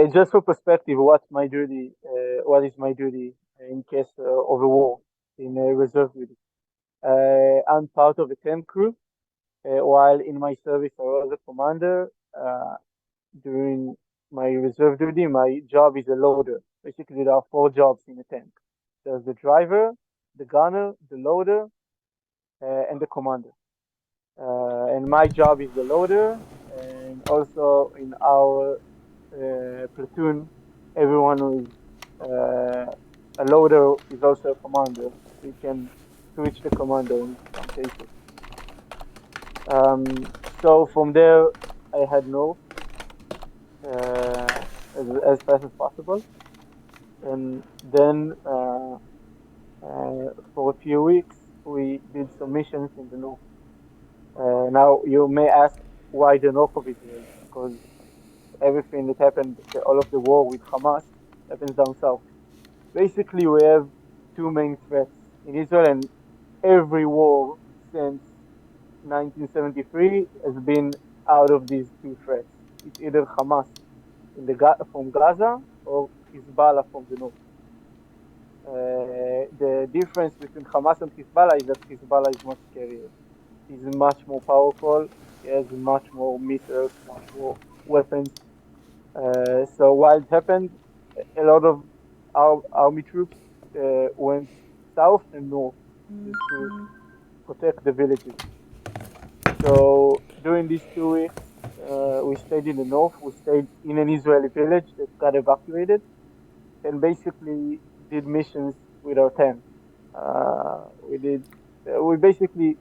Just for perspective, what is my duty in case of a war in reserve duty? I'm part of a tank crew, while in my service I was a commander. During my reserve duty, my job is a loader. Basically, there are four jobs in a tank. There's the driver, the gunner, the loader, and the commander. And my job is the loader, and also in our platoon, everyone who is a loader is also a commander. We can switch the commander in some cases. So from there, I had no as fast as possible, and then for a few weeks we did some missions in the north. Now you may ask why the north of Israel, because everything that happened, all of the war with Hamas happens down south. Basically, we have two main threats in Israel, and every war since 1973 has been out of these two threats. It's either Hamas from Gaza or Hezbollah from the north. The difference between Hamas and Hezbollah is that Hezbollah is much scarier. He's much more powerful. He has much more missiles, much more weapons. So while it happened, a lot of our army troops went south and north just to protect the villages. So during these 2 weeks, we stayed in the north. We stayed in an Israeli village that got evacuated, and basically did missions with our tank. We did. We basically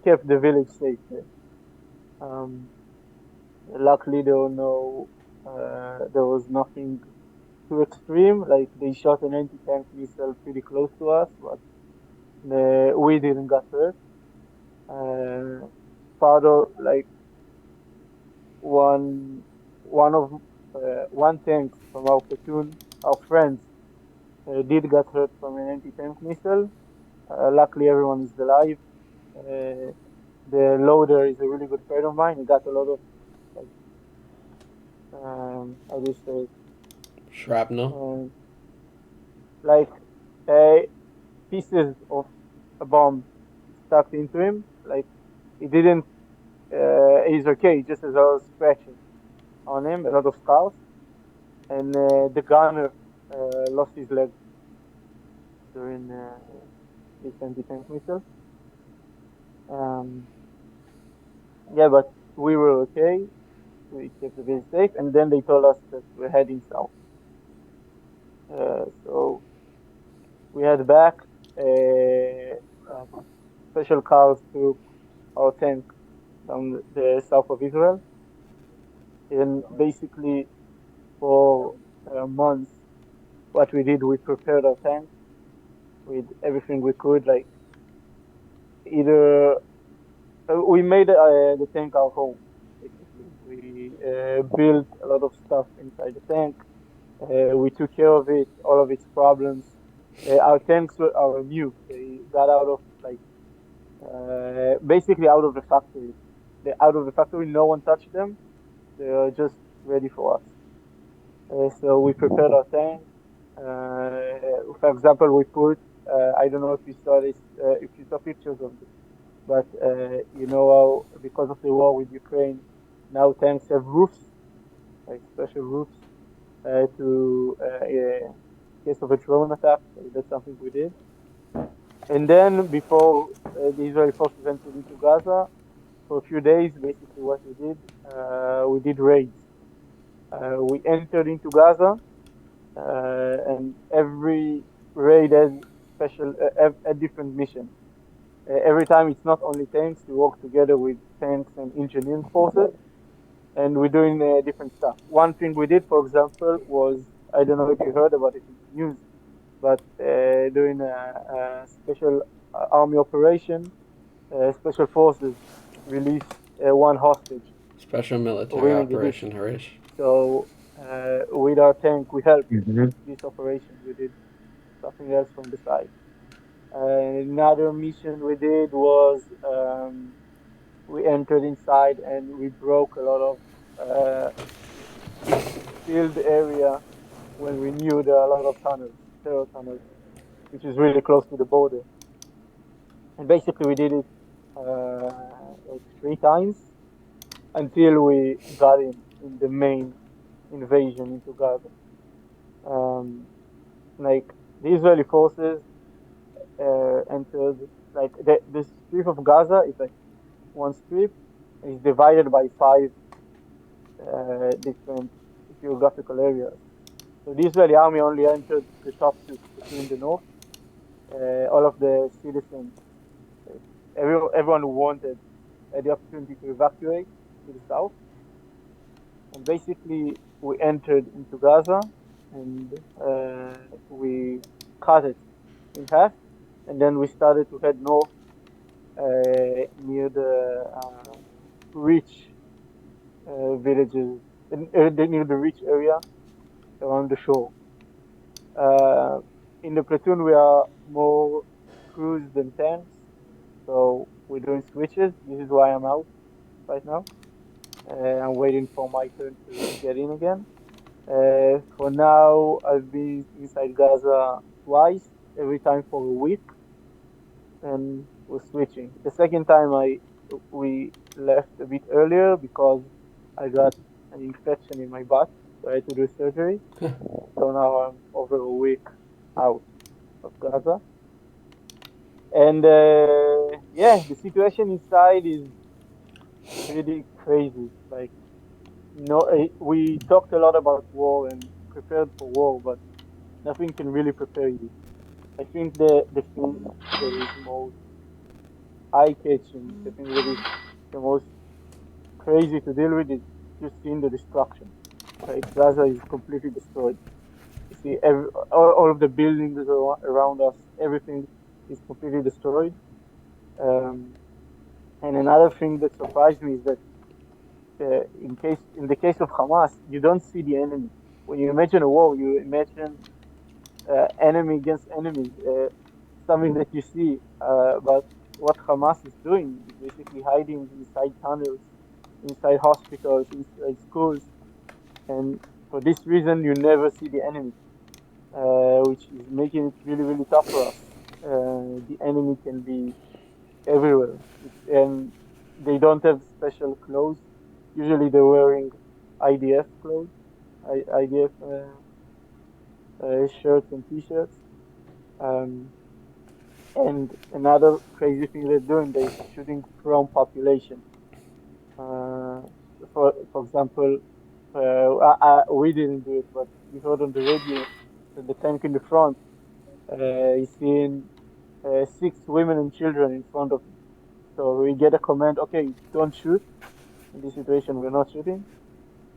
kept the village safe there. Luckily, there was nothing too extreme. Like they shot an anti-tank missile pretty close to us, but we didn't get hurt. Part of like one one of one tank from our platoon, our friends, did get hurt from an anti-tank missile. Luckily, everyone is alive. The loader is a really good friend of mine. He got a lot of like how do you say it? Shrapnel? Like pieces of a bomb stuck into him. Like he didn't. He's okay. Just as I was scratching on him, a lot of scars, and the gunner lost his leg during this anti-tank missile. Um, yeah, but we were okay. We kept the base safe, and then they told us that we're heading south. So we had back. Special cars took our tank down the south of Israel, and basically for months, what we did, we prepared our tank with everything we could. Like either we made the tank our home. Basically, we built a lot of stuff inside the tank. We took care of it, all of its problems. Our tanks are new. They got out of like basically out of the factory. They're out of the factory. No one touched them. They are just ready for us. So we prepared our tank. For example, we put. I don't know if you saw this. If you saw pictures of this, but you know how because of the war with Ukraine, now tanks have roofs, like special roofs, in case of a drone attack. So that's something we did. And then before the Israeli forces entered into Gaza, for a few days, basically what we did raids. We entered into Gaza, and every raid has a different mission. Every time it's not only tanks, we work together with tanks and engineering forces, and we're doing different stuff. One thing we did, for example, was I don't know if you heard about it in the news, but during a special army operation, special forces released one hostage Special for military women Yiddish. operation, Harish. So with our tank, we helped Mm-hmm. this operation. We did something else from the side. Another mission we did was we entered inside and we broke a lot of field area when we knew there are a lot of tunnels, terror tunnels, which is really close to the border. And basically, we did it like 3 times until we got in the main invasion into Gaza. Um, like the Israeli forces entered like the strip of Gaza is like one strip and is divided by five different geographical areas. So the Israeli army only entered the top two in the north. All of the citizens, like, everyone who wanted, had the opportunity to evacuate to the south. And basically, we entered into Gaza and we cut it in half. And then we started to head north near the rich villages, near the rich area around the shore. Uh, in the platoon, we are more crews than tanks, so we're doing switches. This is why I'm out right now. I'm waiting for my turn to get in again. For now, I've been inside Gaza twice, every time for a week, and we're switching. The second time, I we left a bit earlier because I got an infection in my butt, so I had to do surgery. So now I'm over a week out of Gaza. And yeah, the situation inside is pretty crazy. Like, no, we talked a lot about war and prepared for war, but nothing can really prepare you. I think the thing that is most eye-catching, the thing that is the most crazy to deal with is just seeing the destruction. Like Gaza is completely destroyed. You see, all of the buildings around us, everything is completely destroyed. Um, and another thing that surprised me is that in the case of Hamas, you don't see the enemy. When you imagine a war, you imagine enemy against enemy, something that you see. But what Hamas is doing is basically hiding inside tunnels, inside hospitals, inside schools, and for this reason, you never see the enemy, which is making it really, really tough for us. The enemy can be everywhere, and they don't have special clothes. Usually, they're wearing IDF clothes, IDF shirts and T-shirts. Um, and another crazy thing they're doing, they're shooting from population. Uh, for example, we didn't do it, but we heard on the radio that the tank in the front is seeing 6 women and children in front of him. So we get a command, okay, don't shoot. In this situation, we're not shooting.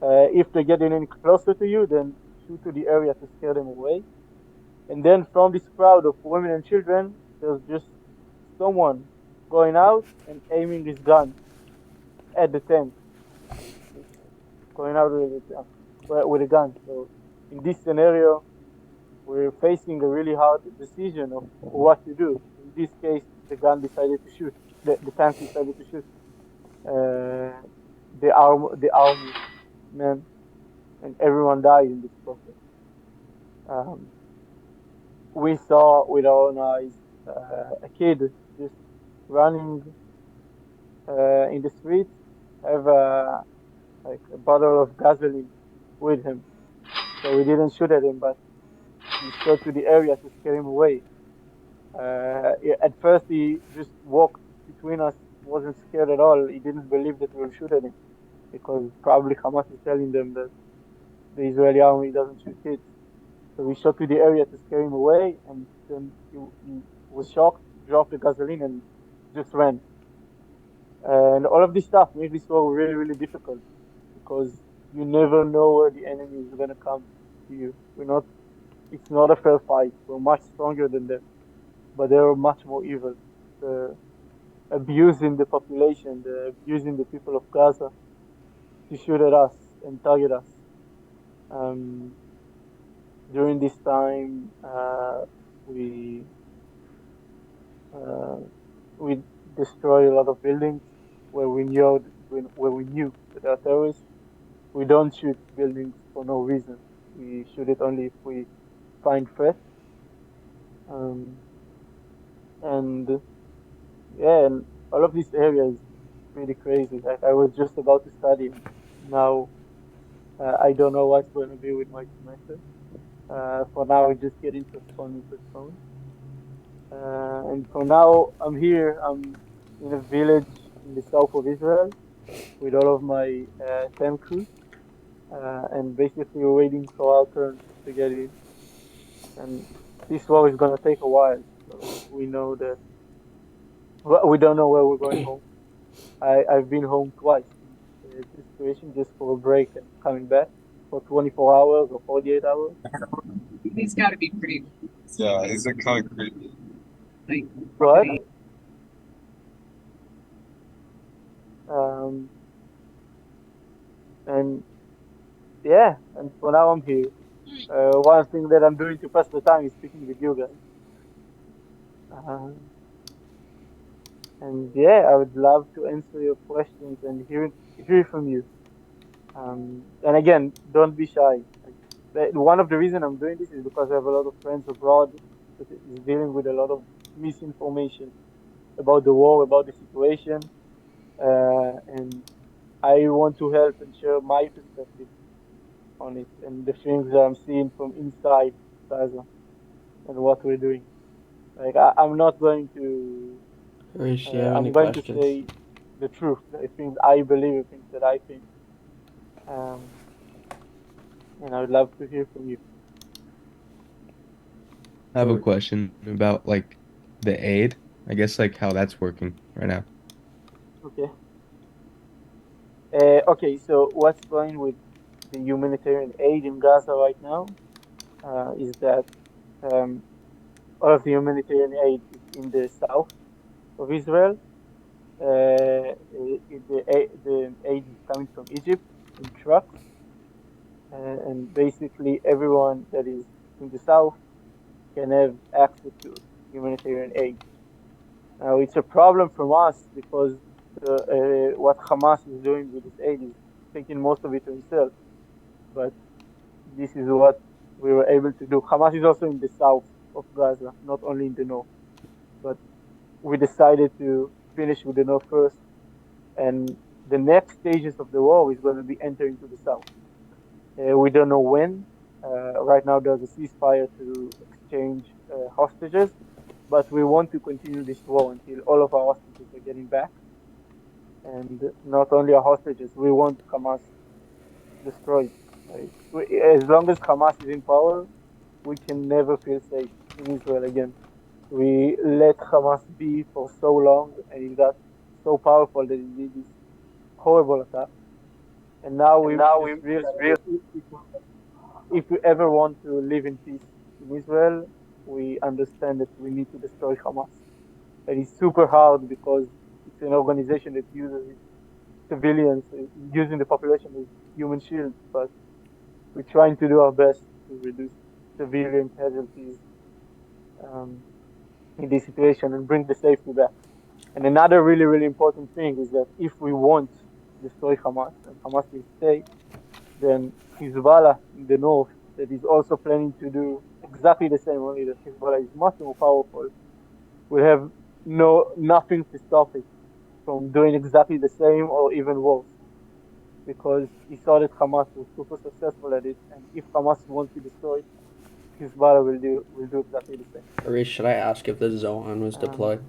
If they're getting any closer to you, then shoot to the area to scare them away. And then from this crowd of women and children, there's just someone going out and aiming his gun at the tank, just going out with the tank, with a gun. So in this scenario, we're facing a really hard decision of what to do. In this case, the gun decided to shoot. The tank decided to shoot the army men, and everyone died in this process. Um, we saw with our own eyes a kid just running in the street, have like a bottle of gasoline with him. So we didn't shoot at him, but we shot to the area to scare him away. At first, he just walked between us, wasn't scared at all. He didn't believe that we will shoot at him because probably Hamas is telling them that the Israeli army doesn't shoot kids. So we shot to the area to scare him away, and then he was shocked, dropped the gasoline, and just ran. And all of this stuff made this war really, really difficult because you never know where the enemy is going to come to you. It's not a fair fight. We're much stronger than them, but they're much more evil. The abusing the population, the abusing the people of Gaza to shoot at us and target us. Um, During this time, we uh, we destroyed a lot of buildings where we knew that there are terrorists. we don't shoot buildings for no reason. We shoot it only if we find threat. Um, and yeah, and all of this area is pretty crazy. Like I was just about to study, and now I don't know what's going to be with my semester. For now, we're just getting postponed and postponed. And for now, I'm here. I'm in a village in the south of Israel with all of my 10 crew. And basically, we're waiting for our turn to get in. And this war is going to take a while. So we know that we don't know where we're going home. I've been home twice in this situation just for a break and coming back for 24 hours or 48 hours. He's got to be pretty. Yeah, he's a kind of creepy. Like, But um, and yeah, and for now I'm here. One thing that I'm doing to pass the time is speaking with you guys. Um, and yeah, I would love to answer your questions and hear from you. And again, don't be shy. Like, one of the reason I'm doing this is because I have a lot of friends abroad that is dealing with a lot of misinformation about the war, about the situation, and I want to help and share my perspective on it and the things that I'm seeing from inside Gaza and what we're doing. Like I'm not going to. Harish, do you have any I'm going to questions? say the truth, the things I believe, the things that I think. Um, and I would love to hear from you. I have a question about like the aid. I guess like how that's working right now. Okay. Okay. So what's going with the humanitarian aid in Gaza right now is that um, all of the humanitarian aid is in the south of Israel. The aid is coming from Egypt in trucks, and basically everyone that is in the south can have access to humanitarian aid. Now it's a problem from us because what Hamas is doing with this aid is taking most of it to himself. But this is what we were able to do. Hamas is also in the south of Gaza, not only in the north. But we decided to finish with the north first, and the next stages of the war is going to be entering to the south. We don't know when. Right now, there's a ceasefire to exchange hostages, but we want to continue this war until all of our hostages are getting back. And not only our hostages, we want Hamas destroyed. Like, as long as Hamas is in power, we can never feel safe in Israel again. We let Hamas be for so long, and it got so powerful that it did this horrible attack. And now we just realized that if we ever want to live in peace in Israel, we understand that we need to destroy Hamas. And it's super hard because it's an organization that uses civilians, using the population as human shield. But we're trying to do our best to reduce civilian casualties um, in this situation and bring the safety back. And another really, really important thing is that if we want to destroy Hamas and Hamas will stay, then Hezbollah in the north that is also planning to do exactly the same, only that Hezbollah is much more powerful, will have nothing to stop it from doing exactly the same or even worse. Because he saw that Hamas was super successful at it, and if Hamas wants to destroy it, Hezbollah will do exactly the same. Harish, should I ask if the Zohan was Um, deployed?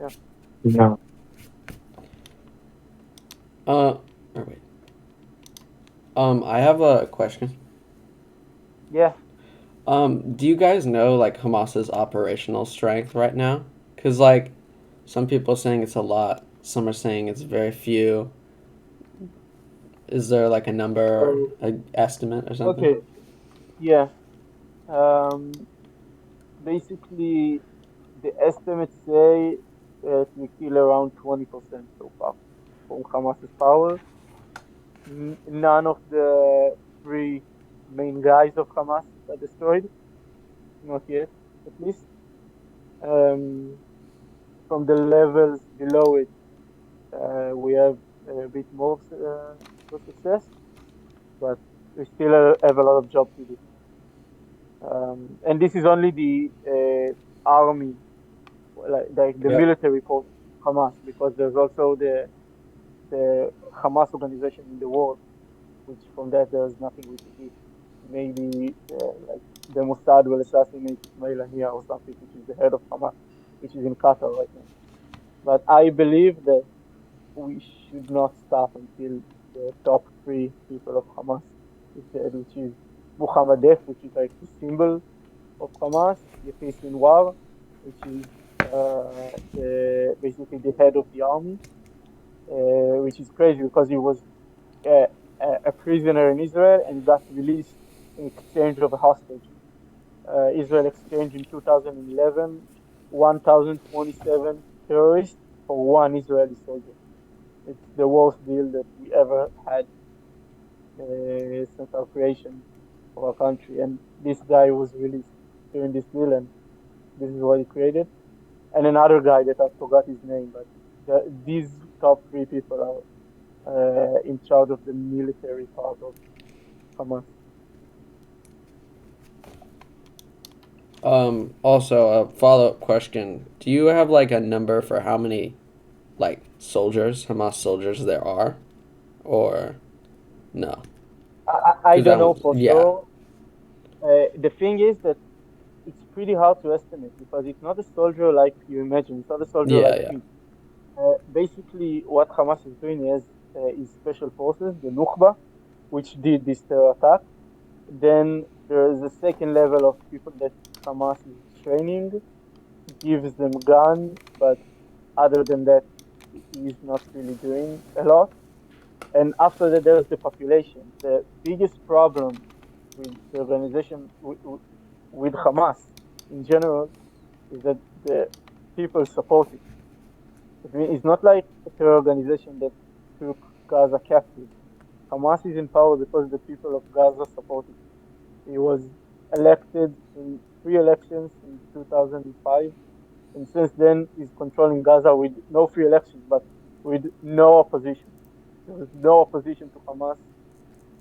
yeah, No. Or wait. I have a question. yeah. Do you guys know like Hamas's operational strength right now? Cause like some people are saying it's a lot, some are saying it's very few. Is there like a number or So an estimate or something? okay, yeah. Um, Basically, the estimates say that we kill around 20% so far from Hamas's power. None of the three main guys of Hamas are destroyed, not yet, at least. Um, from the levels below it, we have a bit more for success, but we still have a lot of job to do. And this is only the army, like the Yep. military force of Hamas, because there's also the Hamas organization in the world, which from that there's nothing we can do. Maybe like the Mossad will assassinate Ismail Haniyeh or something, which is the head of Hamas, which is in Qatar right now. But I believe that we should not stop until the top three people of Hamas is dead, which is Muhammad Def, which is like the symbol of Hamas, Yahya Sinwar, which is basically the head of the army, which is crazy because he was uh, a prisoner in Israel and got released in exchange of a hostage. Israel exchanged in 2011 1,027 terrorists for one Israeli soldier. It's the worst deal that we ever had since our creation of our country. And this guy was released during this deal, and this is what he created. And another guy that I forgot his name, but these top three people are in charge of the military part of Hamas. Also, a follow-up question. Do you have like a number for how many like soldiers, Hamas soldiers there are? Or no? I Because don't know for yeah. sure. The thing is that it's pretty hard to estimate because it's not a soldier like you imagine. It's not a soldier Yeah, like yeah. me. Basically, what Hamas is doing is special forces, the Nukba, which did this terror attack. Then there is a second level of people that Hamas is training, gives them gun, but other than that, he's not really doing a lot. And after that, there's the population. The biggest problem with the organization, with Hamas in general, is that the people support it. I mean, it's not like a terror organization that took Gaza captive. Hamas is in power because the people of Gaza support it. He was elected in three elections in 2005, and since then he's controlling Gaza with no free elections, but with no opposition. There is no opposition to Hamas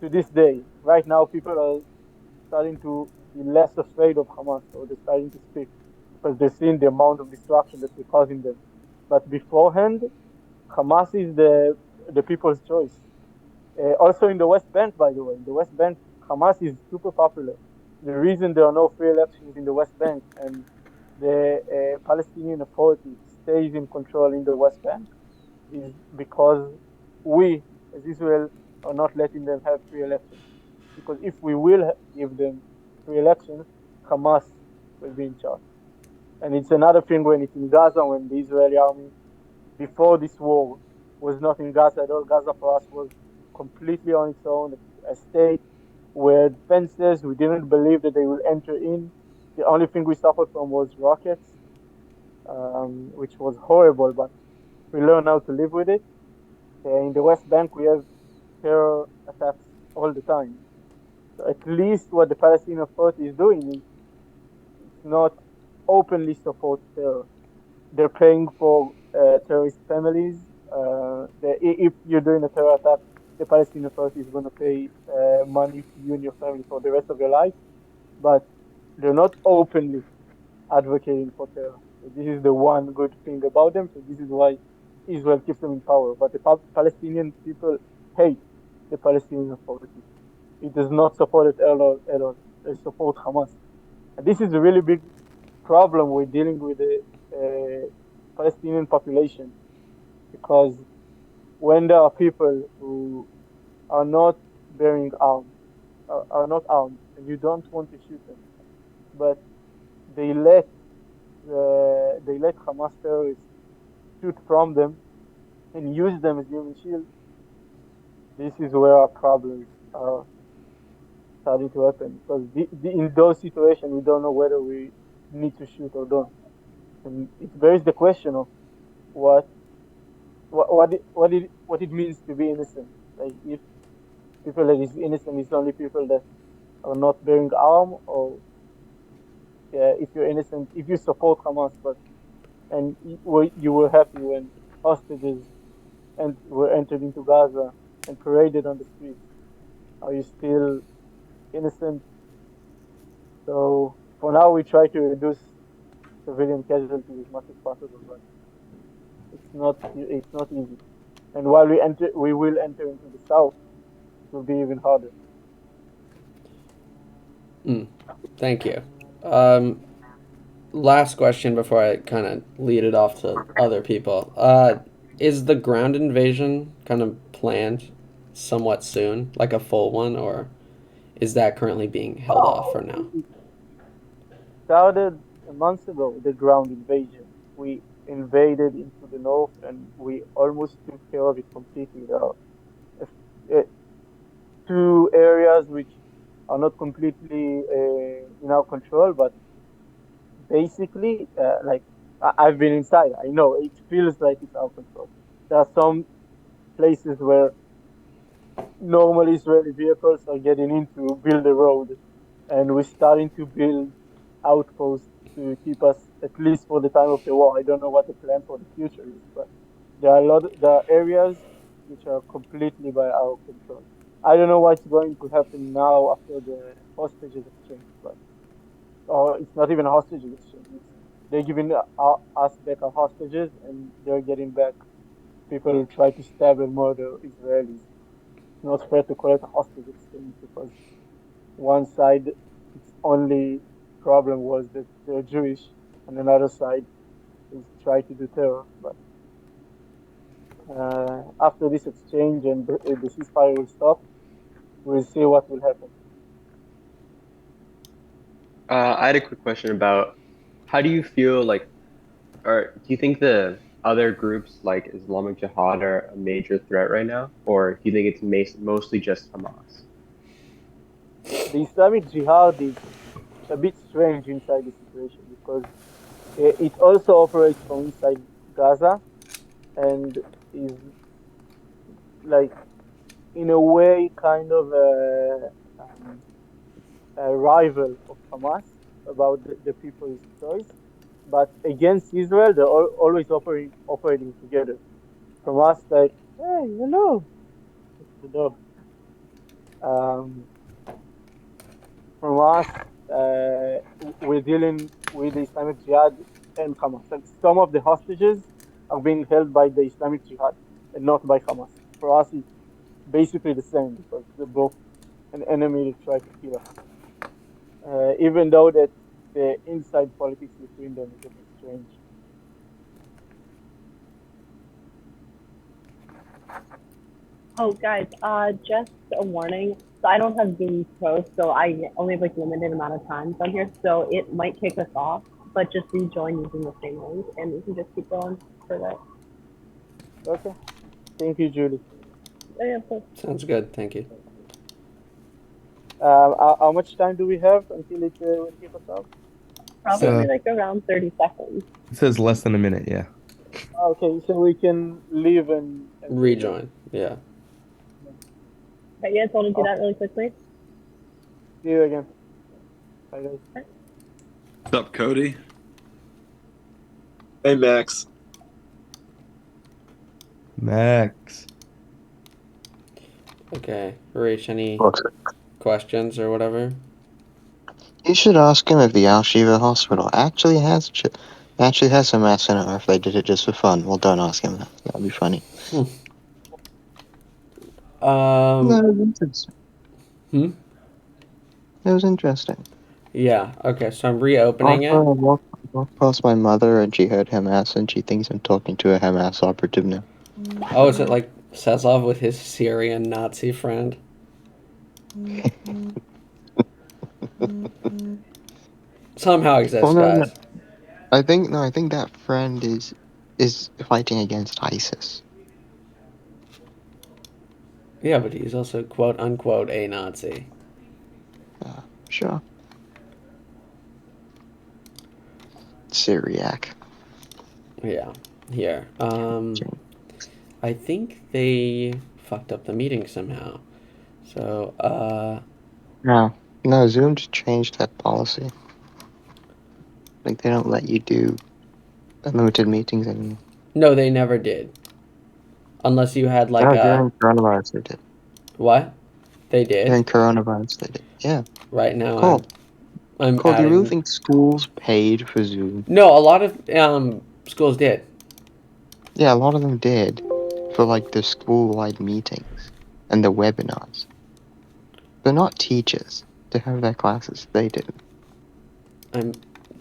to this day. Right now, people are starting to be less afraid of Hamas, or they're starting to speak because they're seeing the amount of destruction that we're causing them. But beforehand, Hamas is the people's choice. Also in the West Bank, by the way, in the West Bank, Hamas is super popular. The reason there are no free elections in the West Bank and the Palestinian Authority stays in control in the West Bank is because we, as Israel, are not letting them have free elections. Because if we will give them free elections, Hamas will be in charge. And it's another thing when it's in Gaza, when the Israeli army, before this war, was not in Gaza at all. Gaza for us was completely on its own, a state with fences. We didn't believe that they will enter in. The only thing we suffered from was rockets, which was horrible, but we learned how to live with it. In the West Bank, we have terror attacks all the time. So at least what the Palestinian Authority is doing is it's not openly support terror. They're paying for terrorist families. If you're doing a terror attack, the Palestinian Authority is going to pay money to you and your family for the rest of your life. But they're not openly advocating for terror. So this is the one good thing about them. So this is why Israel keeps them in power. But the Palestinian people hate the Palestinian Authority. It does not support it at all. At all. They support Hamas. And this is a really big problem we're dealing with the Palestinian population because when there are people who are not bearing arms, are not armed, and you don't want to shoot them, but they let they let Hamas terrorists shoot from them and use them as human shields. This is where our problems are starting to happen because in those situations we don't know whether we need to shoot or don't, and it raises the question of what what it means to be innocent. Like if people that is innocent is only people that are not bearing arm, or if you're innocent, if you support Hamas, but and you were happy when hostages were entered into Gaza and paraded on the streets? Are you still innocent? So for now, we try to reduce civilian casualties as much as possible, but it's not easy. And while we will enter into the south, it will be even harder. Thank you. Um, Last question before I kind of lead it off to other people. Is the ground invasion kind of planned somewhat soon, like a full one, or is that currently being held off for now? It started months ago, the ground invasion. We invaded into the north and we almost took care of it completely. There are uh, two areas which are not completely in our control, but basically, like I've been inside. I know it feels like it's our control. There are some places where normal Israeli vehicles are getting in to build a road, and we're starting to build outposts to keep us at least for the time of the war. I don't know what the plan for the future is, but there are areas which are completely by our control. I don't know what's going to happen now after the hostages exchange, but or it's not even a hostages exchange. They're giving us back our hostages, and they're getting back people who try to stab and murder Israelis. It's not fair to call it a hostage exchange because one side, its only problem was that they're Jewish, and another side is try to do terror. But after this exchange and the ceasefire will stop, we'll see what will happen. I had a quick question about how do you feel like, or do you think the other groups like Islamic Jihad are a major threat right now, or do you think it's mostly just Hamas? The Islamic Jihad is a bit strange inside the situation because it also operates from inside Gaza and is like in a way kind of a rival of Hamas about the people's choice. But against Israel, they're always operating together. Hamas like, hey, hello, it's the dog. Um, Hamas, we're dealing with the Islamic Jihad and Hamas. And some of the hostages are being held by the Islamic Jihad and not by Hamas. For us, it's basically the same because they're both an enemy that try to kill us. Even though that the inside politics between them is a bit strange. Oh, guys, just a warning. So I don't have Zoom Pro, so I only have like limited amount of time on here, so it might kick us off. But just rejoin using the same link, and we can just keep going for that. Okay. Thank you, Julie. Yeah, of course. Sounds good. Thank you. How much time do we have until it will kick us off? Probably like around 30 seconds. It says less than a minute, yeah. Okay, so we can leave and Rejoin. Yeah. Okay, you guys want to do that really quickly? see you again. Bye, guys. What's up, Cody? Hey, Max. Max. Okay. Reach any questions or whatever? You should ask him if the Al Shiva hospital actually has some mass in it, or if they did it just for fun. Well, don't ask him that. That'd be funny. No, it was interesting. It was interesting. Yeah. Okay. So I'm reopening Also, I it. walked past my mother and she heard Hamas and she thinks I'm talking to a Hamas operative now. Oh, is it like Sesov with his Syrian Nazi friend? Somehow exists, no, guys. I think that friend is fighting against ISIS. Yeah, but he's also quote unquote a Nazi. Sure. Syriac. Yeah. Here. I think they fucked up the meeting somehow. So, No, Zoom just changed that policy. Like, they don't let you do unlimited meetings anymore. no, they never did. Unless you had like No, a during coronavirus they did. what? They did. During coronavirus they did. Yeah. Right now Cole, I'm Cole, do you really adding. think schools paid for Zoom? No, a lot of schools did. Yeah, a lot of them did. For like the school-wide meetings and the webinars. But not teachers to have their classes. They didn't. I'm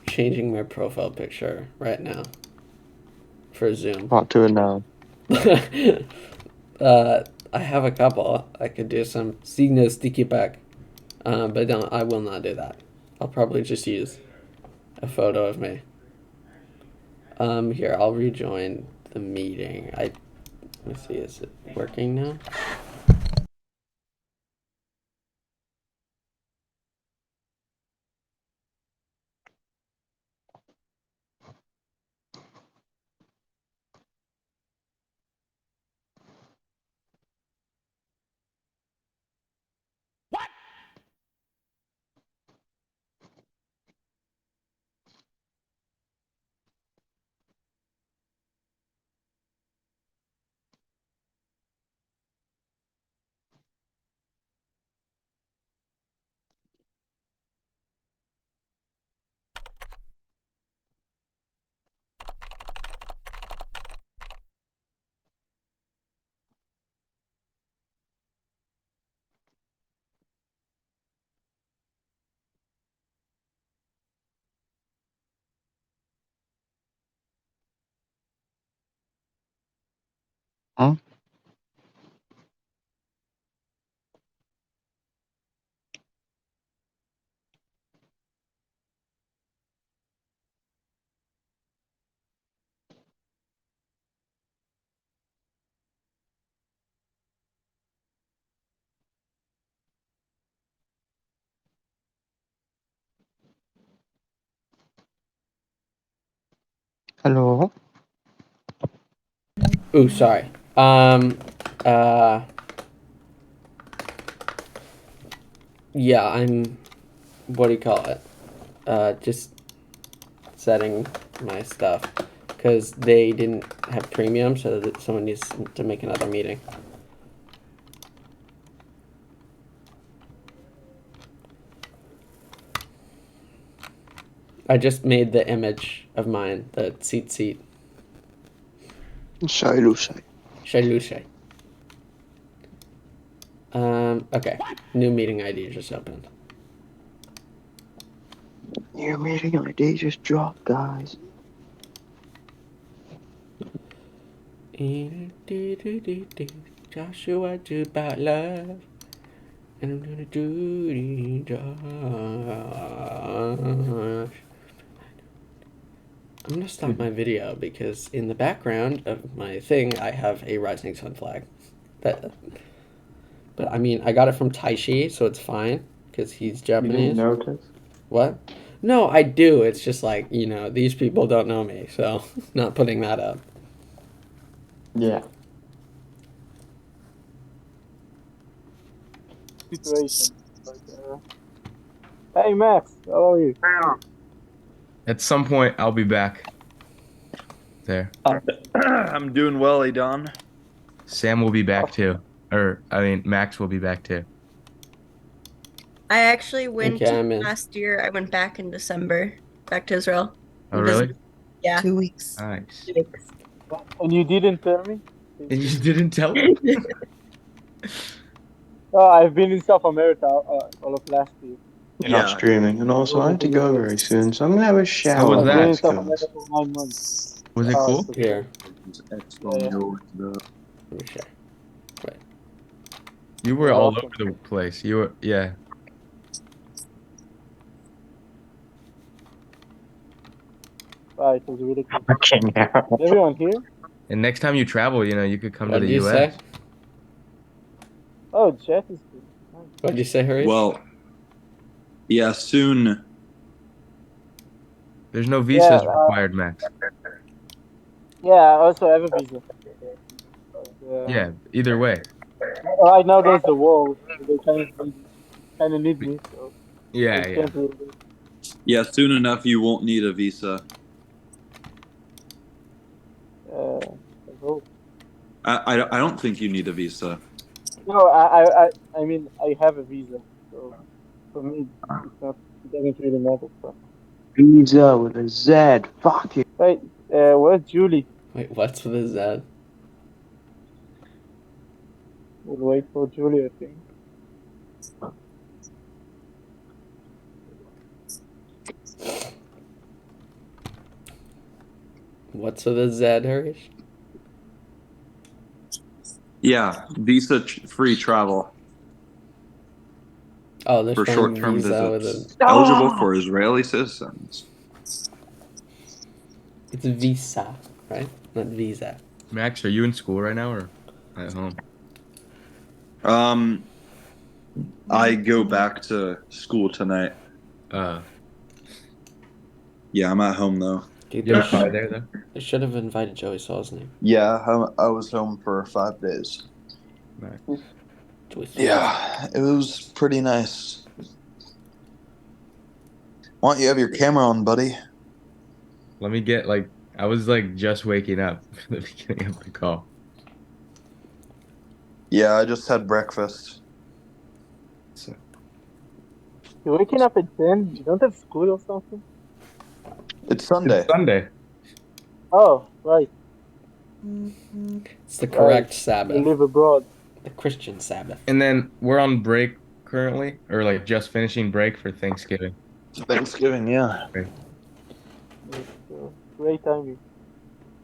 changing my profile picture right now for Zoom. Not to a no. I have a couple. I could do some signo sticky back, but don't. I will not do that. I'll probably just use a photo of me. Here I'll rejoin the meeting. Let me see. Is it working now? Huh? Hello? Ooh, sorry. Uh. Yeah, I'm. What do you call it? Just setting my stuff because they didn't have premium, so that someone needs to make another meeting. I just made the image of mine, the seat. Shy Lucy. Shalushay. Okay. New meeting ID just opened. Your meeting ID just dropped, guys. Joshua do about love. And I'm gonna do the Josh. I'm gonna stop my video because in the background of my thing I have a rising sun flag. But I mean I got it from Taishi, so it's fine because he's Japanese. You didn't notice? What? No, I do. It's just like, these people don't know me, so not putting that up. Yeah. Situation. But, hey Max, how are you? At some point, I'll be back. There. I'm doing well, Adon. Sam will be back too. Max will be back too. I actually went Okay, I'm in. last year. I went back in December, back to Israel. Oh, really? Yeah. 2 weeks. Nice. And you didn't tell me? And you didn't tell me? Oh, I've been in South America all of last year. You're not streaming, and also I have to go very soon, so I'm gonna have a shower. How was I've that? been in Max South comes. America for 9 months. Was it Oh, cool? it's okay. Here. Yeah. Let me share. Wait. You were Oh, all awesome. over the place. You were, yeah. Wow, it was really cool. Fucking hell. Is everyone here? And next time you travel, you could come What to did the you US. say? Oh, Jeff is here. Nice. What did you say, Harish? Well, yeah, soon. There's no visas Yeah, required, Max. yeah, I also have a visa. But, Yeah, either way. right now there's the war, so they kind of need me, so I Yeah, yeah. can't really. Yeah, soon enough you won't need a visa. I hope. I don't think you need a visa. No, I mean, I have a visa, so for me, it's not, it doesn't really matter. So. Visa with a Z. Fuck you. Right, where's Julie? Wait, what's with his Z? We'll wait for Julie, I think. What's with his Z, Harish? Yeah, visa free travel Oh, they're for spelling short-term visa with a. visits. Eligible for Israeli citizens. It's visa, right? Not visa. Max, are you in school right now or at home? I go back to school tonight. Yeah, I'm at home though. Dude, You they, have Pi there though? they should have invited Joey Saul's name. Yeah, I was home for 5 days. Nice. Joey Saul. Yeah, it was pretty nice. Why don't you have your camera on, buddy? Let me get like I was like just waking up for the beginning of the call. Yeah, I just had breakfast. So. You're waking up at 10? You don't have school or something? It's Sunday. It's Sunday. Oh, right. It's the correct You Sabbath. live abroad. The Christian Sabbath. And then we're on break currently, or like just finishing break for Thanksgiving. Thanksgiving, yeah. Great timing.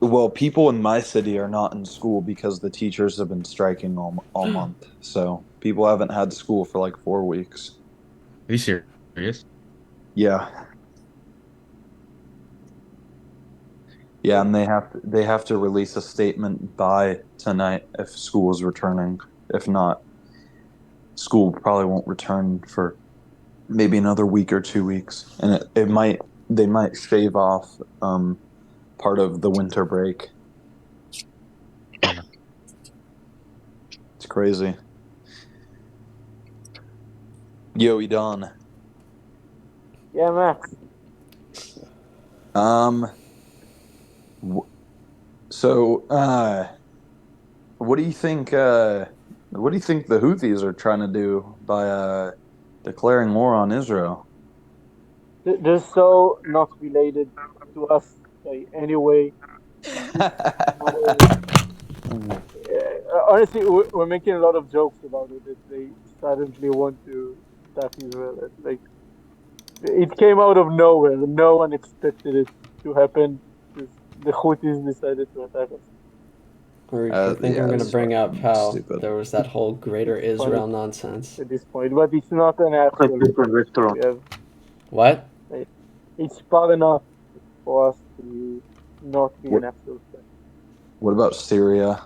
Well, people in my city are not in school because the teachers have been striking all month. So people haven't had school for like 4 weeks. Are you serious? Yeah. Yeah, and they have to release a statement by tonight if school is returning. If not, school probably won't return for maybe another week or 2 weeks, and they might shave off part of the winter break. It's crazy. Yo, Don. Yeah, Max. So, what do you think? What do you think the Houthis are trying to do by declaring war on Israel? They're so not related to us by any way. Honestly, we're making a lot of jokes about it that they suddenly want to attack Israel. It's like it came out of nowhere. No one expected it to happen. Just the Houthis decided to attack us. I think I'm going to bring up how stupid. there was that whole Greater Israel nonsense. At this point, but it's not an actual restaurant. we have. What? It's far enough for us to not be an actual threat. What about Syria?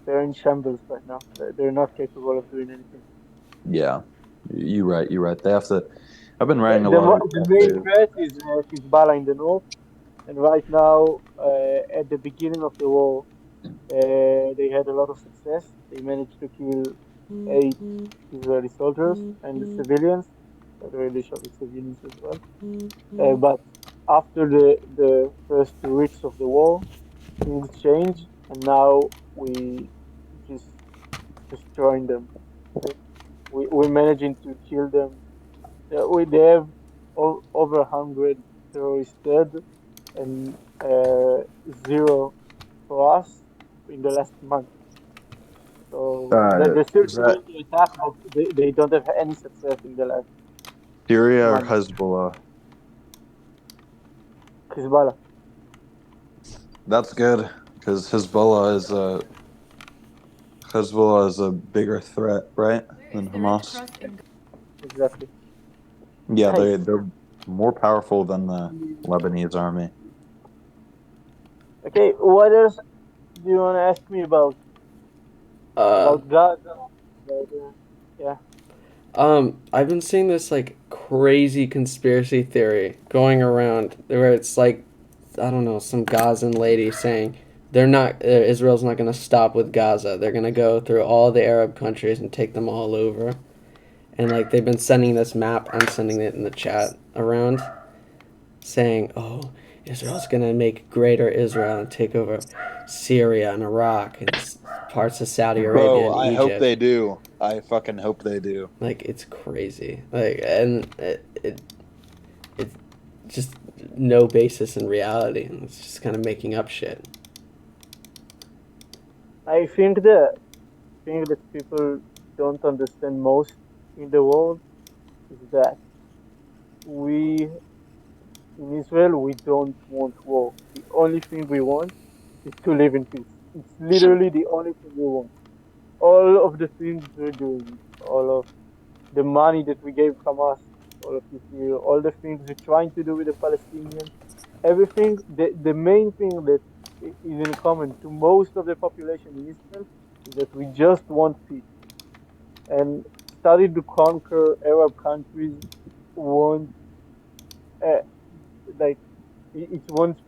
They're in shambles right now. They're not capable of doing anything. Yeah, you're right. You're right. They have to. I've been writing a lot of The main threat is Hezbollah in the north, and right now, at the beginning of the war, they had a lot of success. They managed to kill 8 Israeli soldiers and the civilians. Really shot the civilians as well. But after the first 2 weeks of the war, things changed, and now we just destroying them. We're managing to kill them. They have over 100 terrorists dead, and 0 for us in the last month. So they're still trying to attack, but they don't have any success in the last Syria or month. Hezbollah? Hezbollah. That's good because Hezbollah is a bigger threat, right, than Hamas. Exactly. Yeah, they're more powerful than the Lebanese army. Okay, what else do you want to ask me about? About Gaza? Yeah. I've been seeing this like crazy conspiracy theory going around where it's like, I don't know, some Gazan lady saying Israel's not going to stop with Gaza. They're going to go through all the Arab countries and take them all over. And like they've been sending this map, I'm sending it in the chat around, saying, oh, Israel's gonna make greater Israel and take over Syria and Iraq and parts of Saudi Arabia Bro, and I hope Egypt. they do. I fucking hope they do. Like, it's crazy. Like, and it's just no basis in reality, and it's just kind of making up shit. I think the thing that people don't understand most in the world is that we in Israel we don't want war. The only thing we want is to live in peace. It's literally the only thing we want. All of the things we're doing, all of the money that we gave Hamas, all of this year, all the things we're trying to do with the Palestinians, everything, the main thing that is in common to most of the population in Israel is that we just want peace. And starting to conquer Arab countries won't, uh, like, it won't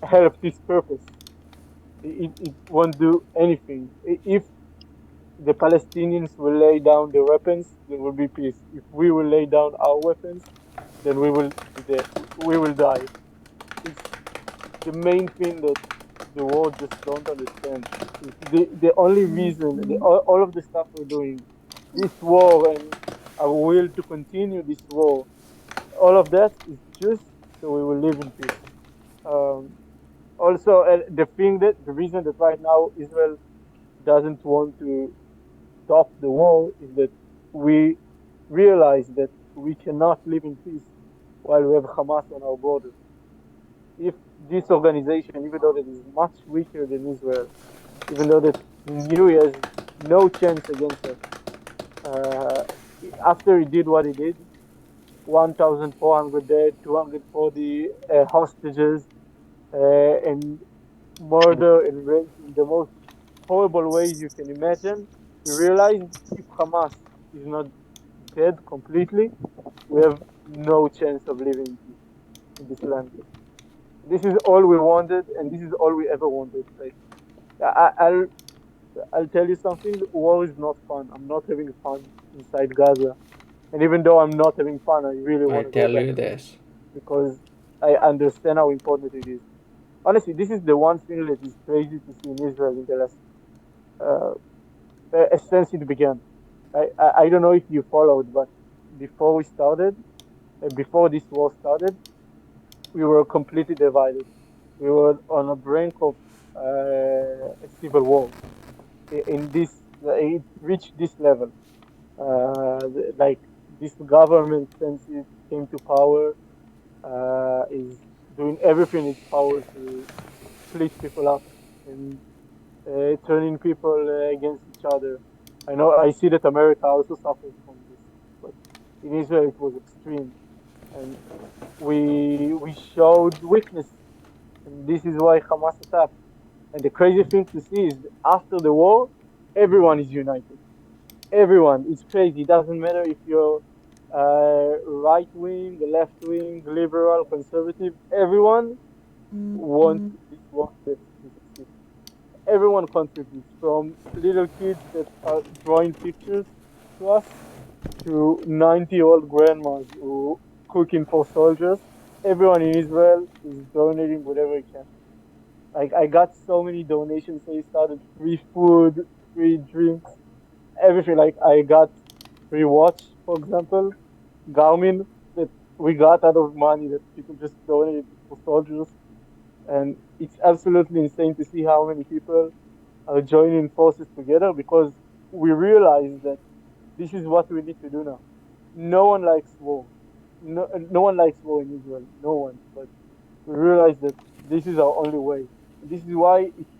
help this purpose. It won't do anything. If the Palestinians will lay down their weapons, there will be peace. If we will lay down our weapons, then we will be dead. We will die. It's the main thing that the world just don't understand. It's the only reason, all of the stuff we're doing, this war and our will to continue this war, all of that is just so we will live in peace. Um, Also, the reason that right now Israel doesn't want to stop the war is that we realize that we cannot live in peace while we have Hamas on our borders. If this organization, even though it is much weaker than Israel, even though that he knew he has no chance against us, uh, after he did what he did, 1,400 dead, 240 hostages, and murder and rape in the most horrible ways you can imagine, we realized if Hamas is not dead completely, we have no chance of living in this land. This is all we wanted, and this is all we ever wanted. Like, I'll tell you something. War is not fun. I'm not having fun inside Gaza, and even though I'm not having fun, I really I want to go tell back you there this. because I understand how important it is. Honestly, this is the one thing that is crazy to see in Israel in the last uh, since it began. I don't know if you followed, but before we started, before this war started, we were completely divided. We were on the brink of a civil war. In this, it reached this level. Like this government, since it came to power, is doing everything in its power to split people up and turning people against each other. I know I see that America also suffers from this, but in Israel it was extreme, and we showed weakness, and this is why Hamas attacked. And the crazy thing to see is that after the war, everyone is united. Everyone, it's crazy. It doesn't matter if you're right wing, left wing, liberal, conservative. Everyone wants this war to succeed. Everyone contributes, from little kids that are drawing pictures to us to 90-year-old grandmas who cooking for soldiers. Everyone in Israel is donating whatever he can. Like I got so many donations, so he started free food, free drinks, everything. Like I got free watch, for example, Garmin that we got out of money that people just donated for soldiers, and it's absolutely insane to see how many people are joining forces together because we realize that this is what we need to do now. No one likes war. No one likes war in Israel. No one. But we realize that this is our only way. And this is why it's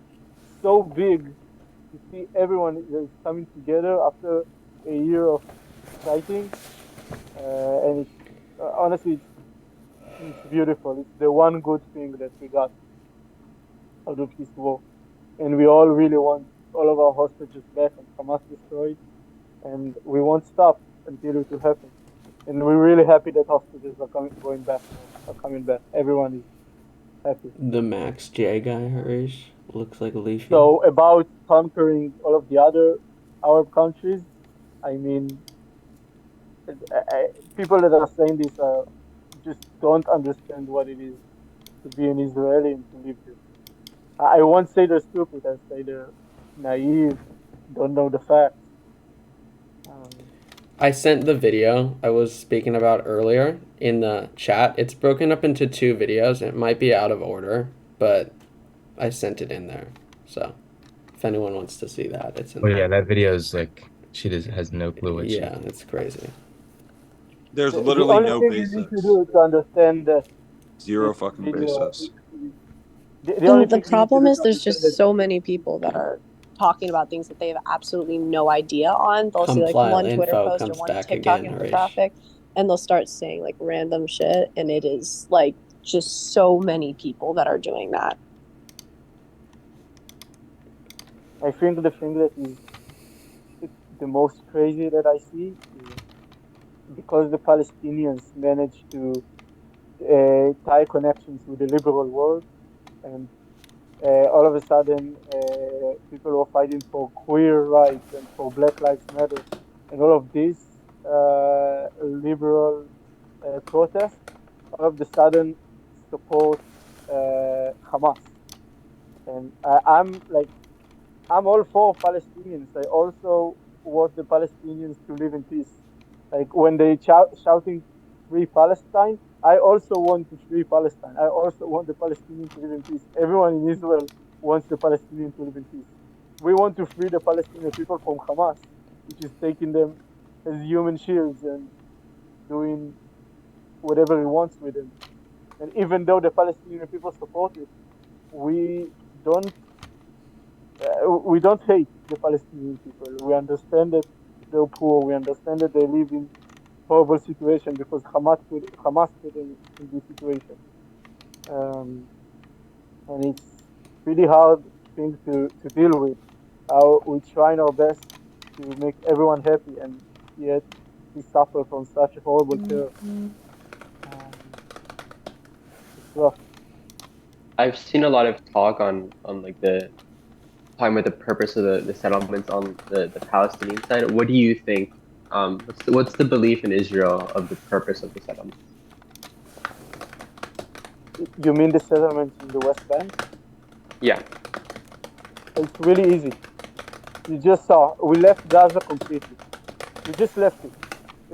so big to see everyone that is coming together after a year of fighting. And it's honestly, it's beautiful. It's the one good thing that we got out of this war. And we all really want all of our hostages back and Hamas destroyed. And we won't stop until it will happen. And we're really happy that hostages are going back now, are coming back. Everyone is happy. The Max J guy, Harish, looks like Leafy. So about conquering all of the other Arab countries, I mean, people that are saying this just don't understand what it is. to be an Israeli and to live here. I won't say they're stupid. I say they're naive, don't know the facts. I sent the video I was speaking about earlier in the chat. It's broken up into 2 videos. It might be out of order, but I sent it in there. So if anyone wants to see that, it's in Oh there. yeah, that video is like she has no clue what Yeah, it's crazy. There's The literally only no thing you need to basics. do to understand that Zero this fucking video, basis. the only And the thing you need to problem do is to there's understand that just so many people that are talking about things that they have absolutely no idea on. They'll see like one Twitter Info post or comes one back TikTok again, Harish. infographic, and they'll start saying like random shit, and it is like just so many people that are doing that. I think the thing that is the most crazy that I see is because the Palestinians managed to tie connections with the liberal world, and all of a sudden people were fighting for queer rights and for Black Lives Matter, and all of these liberal protests all of a sudden support Hamas. And I'm all for Palestinians. I also want the Palestinians to live in peace. Like when they shouting free Palestine, I also want to free Palestine. I also want the Palestinians to live in peace. Everyone in Israel wants the Palestinians to live in peace. We want to free the Palestinian people from Hamas, which is taking them as human shields and doing whatever he wants with them. And even though the Palestinian people support it, we don't we don't hate the Palestinian people. We understand that they're poor. We understand that they live in horrible situation because Hamas put them in this situation. And it's really hard thing to deal with. We're trying our best to make everyone happy, and yet we suffer from such a horrible terror. It's rough. I've seen a lot of talk on like the talking about the purpose of the settlements on the Palestinian side. What do you think? What's the belief in Israel of the purpose of the settlements? You mean the settlements in the West Bank? Yeah. It's really easy. You just saw we left Gaza completely. We just left it.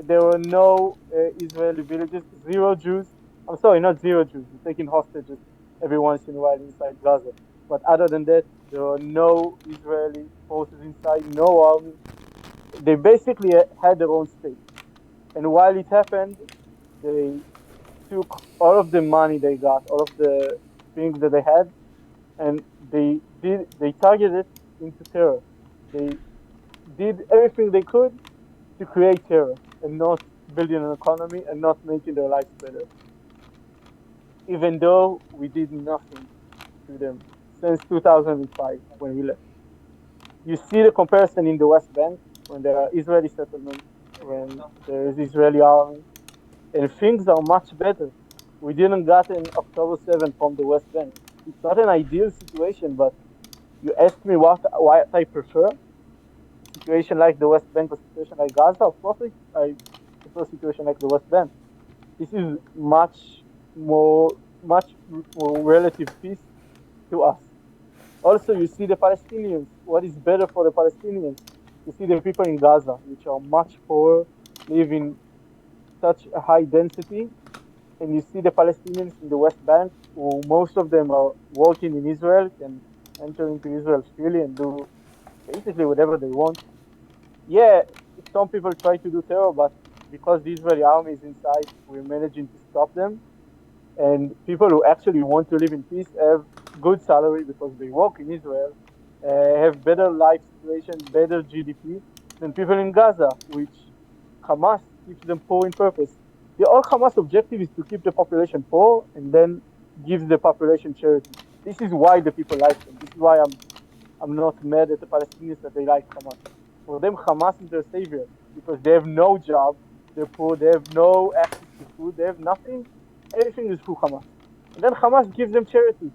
There were no Israeli villages, 0 Jews. I'm sorry, not 0 Jews. We're taking hostages every once in a while inside Gaza. But other than that, there were no Israeli forces inside, no army. They basically had their own state. And while it happened, they took all of the money they got, all of the things that they had, and they targeted into terror. They did everything they could to create terror and not building an economy and not making their lives better. Even though we did nothing to them since 2005 when we left. You see the comparison in the West Bank when there are Israeli settlements, when there is Israeli army, and things are much better. We didn't get an October 7th from the West Bank. It's not an ideal situation, but you asked me what I prefer. Situation like the West Bank or situation like Gaza, of course I prefer situation like the West Bank. This is much more relative peace to us. Also, you see the Palestinians. What is better for the Palestinians? You see the people in Gaza, which are much poorer, live in such a high density, and you see the Palestinians in the West Bank, who most of them are working in Israel, can enter into Israel freely and do basically whatever they want. Yeah, some people try to do terror, but because the Israeli army is inside, we're managing to stop them. And people who actually want to live in peace have good salary because they work in Israel, have better life situation, better GDP than people in Gaza, which Hamas keeps them poor in purpose. The all Hamas objective is to keep the population poor and then gives the population charity. This is why the people like them. This is why I'm not mad at the Palestinians that they like Hamas. For them, Hamas is their savior because they have no job, they're poor, they have no access to food, they have nothing. Everything is through Hamas. And then Hamas gives them charity.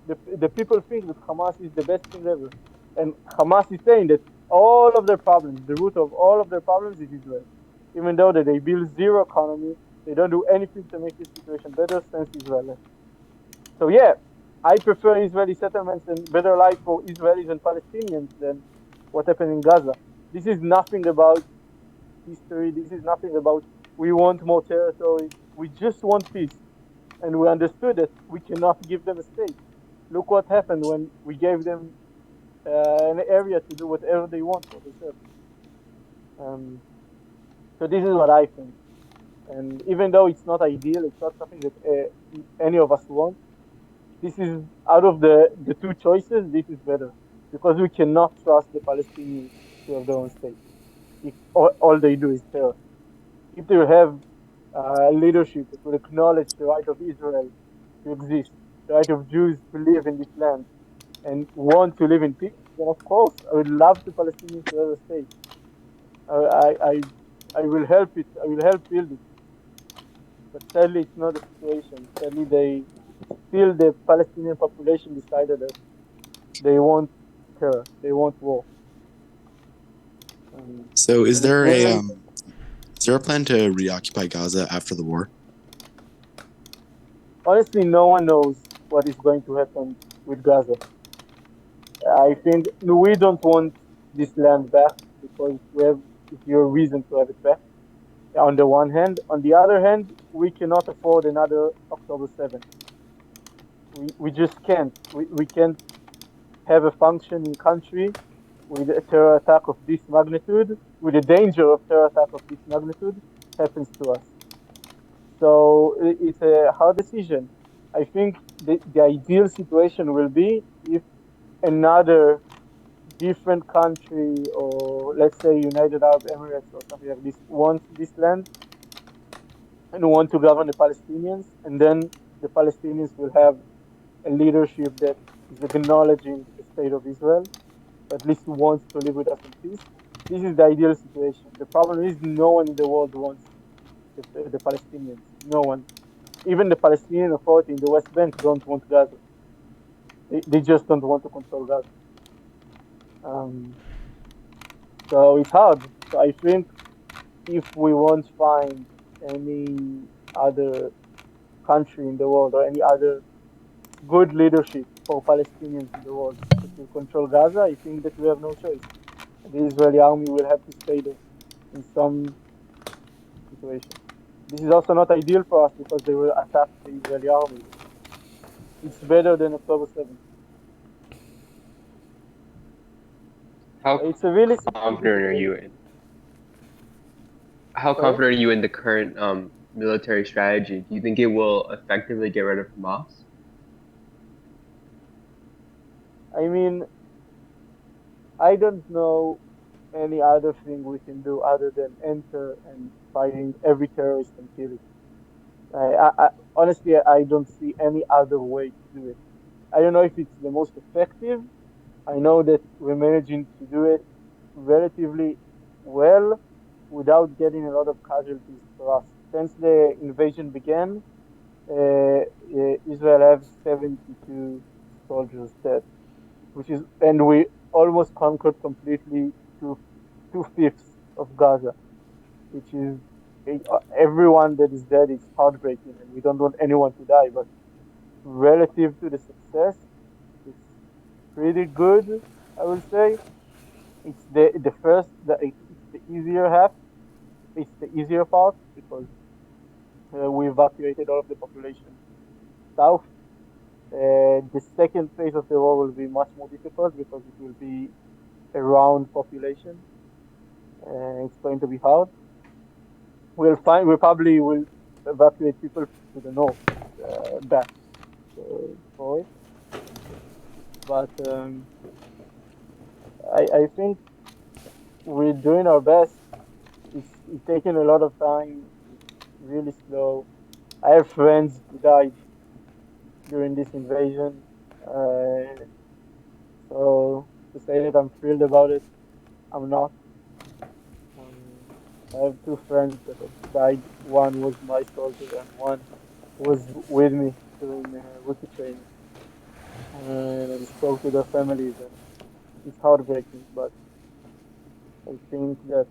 The people think that Hamas is the best thing ever. And Hamas is saying that all of their problems, the root of all of their problems is Israel. Even though that they build zero economy, they don't do anything to make this situation better since Israel left. So yeah, I prefer Israeli settlements and better life for Israelis and Palestinians than what happened in Gaza. This is nothing about history. This is nothing about we want more territory. We just want peace. And we understood that we cannot give them a state. Look what happened when we gave them an area to do whatever they want for themselves. Um, so this is what I think. And even though it's not ideal, it's not something that any of us want. This is out of the two choices. This is better because we cannot trust the Palestinians to have their own state. If all they do is terror, if they have leadership that will acknowledge the right of Israel to exist, the right of Jews to live in this land, and want to live in peace, then of course I would love the Palestinians to have a state. I I I, I will help it. I will help build it. But sadly, it's not the situation. Sadly, still the Palestinian population decided that they want terror. They want war. So And it's very is there a plan to reoccupy Gaza after the war? honestly, no one knows what is going to happen with Gaza. I think we don't want this land back because we have zero reason to have it back. On the one hand, on the other hand, we cannot afford another October 7th. We just can't. We can't have a functioning country with a terror attack of this magnitude, with the danger of terror attack of this magnitude happens to us. So it's a hard decision. I think the ideal situation will be if another different country, or let's say United Arab Emirates or something like this, wants this land and want to govern the Palestinians, and then the Palestinians will have a leadership that is acknowledging the state of Israel, or at least wants to live with us in peace. This is the ideal situation. The problem is no one in the world wants the Palestinians. No one. Even the Palestinian Authority in the West Bank don't want Gaza. They just don't want to control Gaza. Um, so it's hard. So I think if we won't find any other country in the world or any other good leadership for Palestinians in the world that will control Gaza, I think that we have no choice. The Israeli army will have to stay there in some situation. This is also not ideal for us because they will attack the Israeli army. It's better than October 7th. How It's a really confident are complicated. you in? How Sorry? confident are you in the current military strategy? Do you think it will effectively get rid of Hamas? I mean, I don't know any other thing we can do other than enter and fighting every terrorist and kill it. Honestly, I don't see any other way to do it. I don't know if it's the most effective. I know that we're managing to do it relatively well without getting a lot of casualties for us. Since the invasion began, Israel has 72 soldiers dead, and we almost conquered completely two-fifths of Gaza, which is everyone that is dead is heartbreaking, and we don't want anyone to die. But relative to the success, it's pretty good, I will say. It's the first, it's the easier half. It's the easier part because we evacuated all of the population south. The second phase of the war will be much more difficult because it will be around population. It's going to be hard. We probably will evacuate people to the north back for it. But I think we're doing our best. It's taking a lot of time. It's really slow. I have friends who died during this invasion. Uh, so to say that I'm thrilled about it, I'm not. Um, I have two friends that have died. One was my soldier, and one was with me during rookie training. And I spoke to their families, and it's heartbreaking. But I think that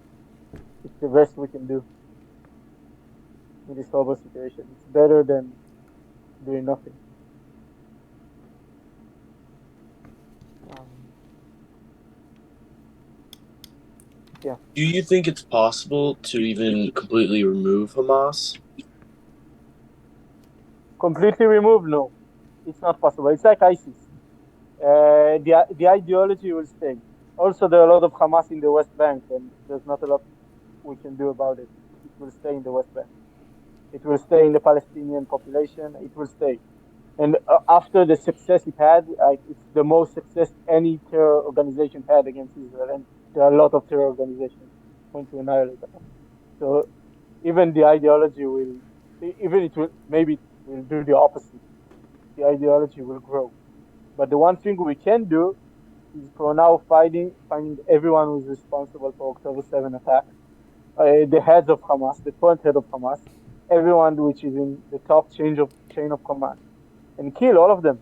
it's the best we can do in this horrible situation. It's better than doing nothing. Yeah. Do you think it's possible to even completely remove Hamas? Completely removed? No, it's not possible. It's like ISIS. The ideology will stay. Also, there are a lot of Hamas in the West Bank, and there's not a lot we can do about it. It will stay in the West Bank. It will stay in the Palestinian population. It will stay. And after the success it had, it's the most success any terror organization had against Israel. And there are a lot of terror organizations going to annihilate them. So even the ideology will, even it will, maybe it will do the opposite. The ideology will grow. But the one thing we can do is for now finding everyone who is responsible for October 7 attack, the heads of Hamas, the current head of Hamas, everyone which is in the top chain of command, and kill all of them,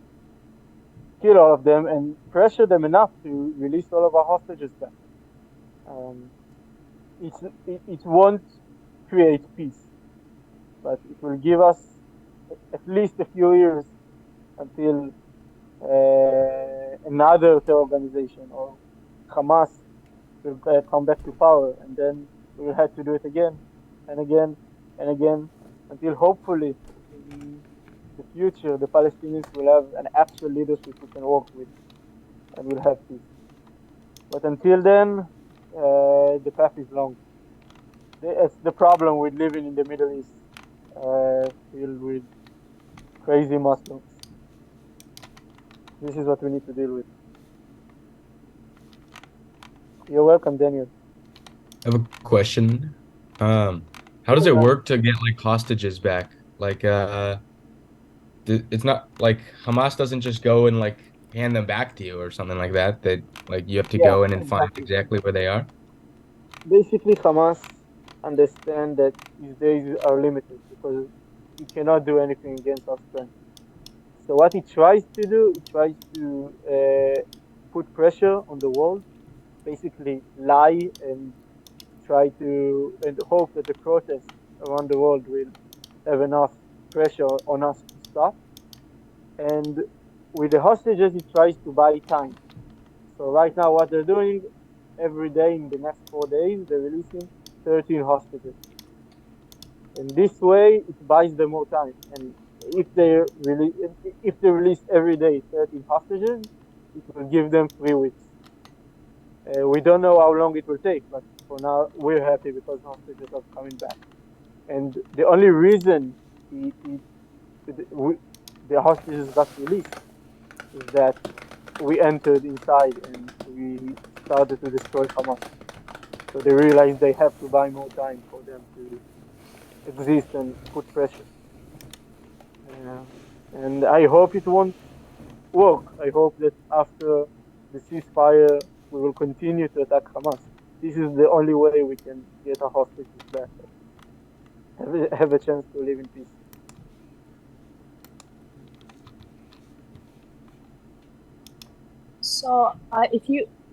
and pressure them enough to release all of our hostages back. Um, it won't create peace, but it will give us at least a few years until another terror organization or Hamas will come back to power, and then we'll have to do it again and again and again until hopefully in the future the Palestinians will have an actual leadership we can work with and we'll have peace. But until then, the path is long. It's the problem with living in the Middle East, filled with crazy Muslims. This is what we need to deal with. You're welcome, Daniel. I have a question. How does it work to get like hostages back? Like, it's not like Hamas doesn't just go and like hand them back to you or something like that. That like you have to Yeah, go in and find exactly. exactly where they are. Basically, Hamas understand that his days are limited because he cannot do anything against our strength. So what he tries to do, he tries to put pressure on the world, basically lie and try to and hope that the protests around the world will have enough pressure on us to stop. And with the hostages, he tries to buy time. So right now, what they're doing every day in the next 4 days, they're releasing 13 hostages. In this way, it buys them more time. And if they release every day 13 hostages, it will give them 3 weeks. We don't know how long it will take, but for now, we're happy because hostages are coming back. And the only reason the hostages got released is that we entered inside and we started to destroy Hamas. So they realized they have to buy more time for them to exist and put pressure. Uh, and I hope it won't work. I hope that after the ceasefire, we will continue to attack Hamas. This is the only way we can get our hostages back and have a chance to live in peace. So,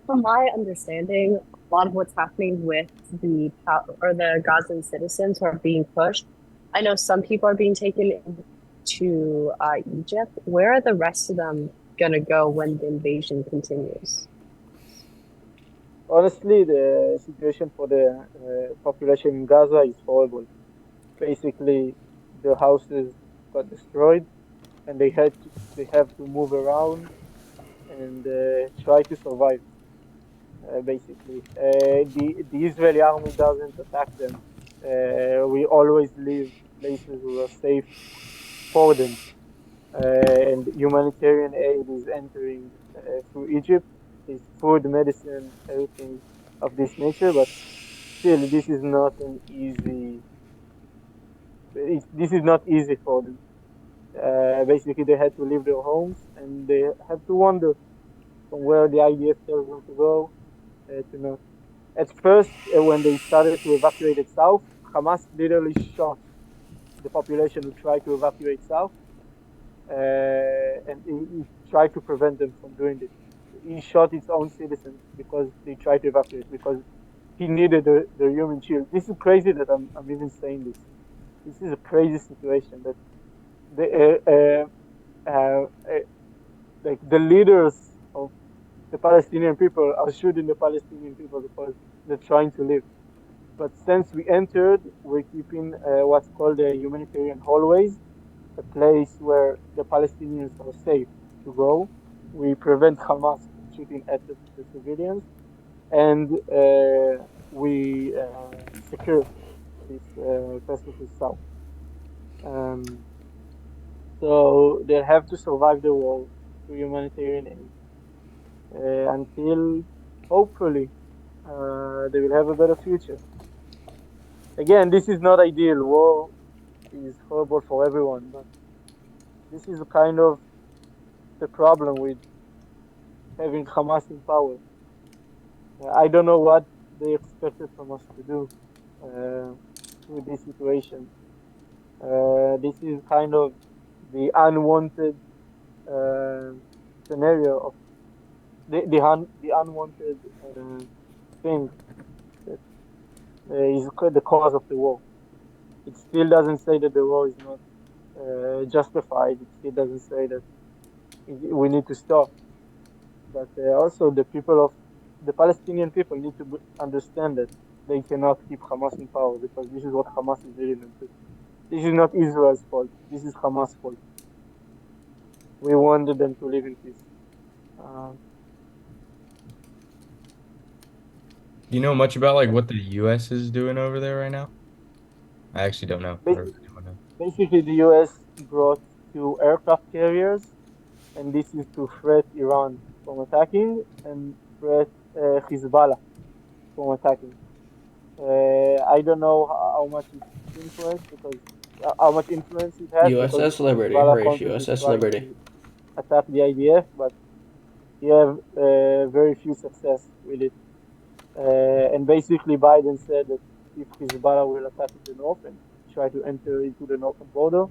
from my understanding, a lot of what's happening with the Gazan citizens who are being pushed, I know some people are being taken to Egypt. Where are the rest of them gonna go when the invasion continues? Honestly, the situation for the population in Gaza is horrible. Basically, the houses got destroyed, and they have to move around and try to survive. Basically, the Israeli army doesn't attack them. We always leave places that are safe for them, and humanitarian aid is entering through Egypt. There's food, medicine, everything of this nature, but still, this is not an easy. This is not easy for them. Basically, they had to leave their homes and they have to wander from where the IDF tells them to go to not. At first, when they started to evacuate it south, Hamas literally shot the population who tried to evacuate south, and he tried to prevent them from doing this. He shot his own citizens because they tried to evacuate because he needed the human shield. This is crazy that I'm even saying this. This is a crazy situation that the like the leaders of the Palestinian people are shooting the Palestinian people because they're trying to live. But since we entered, we're keeping what's called the humanitarian hallways, a place where the Palestinians are safe to go. We prevent Hamas from shooting at the civilians, and we secure this passages south. Um, so they have to survive the war through humanitarian aid until hopefully they will have a better future. Again, this is not ideal. War is horrible for everyone, but this is kind of the problem with having Hamas in power. I don't know what they expected from us to do with this situation. This is kind of the unwanted uh, scenario of the unwanted thing that is the cause of the war. It still doesn't say that the war is not justified. It still doesn't say that we need to stop. But also the Palestinian people need to understand that they cannot keep Hamas in power because this is what Hamas is leading them to. This is not Israel's fault. This is Hamas' fault. We wanted them to live in peace. Do you know much about like what the U.S. is doing over there right now? I actually don't know. I really don't know. Basically, the U.S. brought 2 aircraft carriers, and this is to threat Iran from attacking and threat Hezbollah from attacking. I don't know how much it influence because how much influence it has because USS Liberty, Hezbollah Harish, constantly USS trying Liberty. to attack the IDF, but he have very few success with it. And basically, Biden said that if Hezbollah will attack in the north and try to enter into the northern border,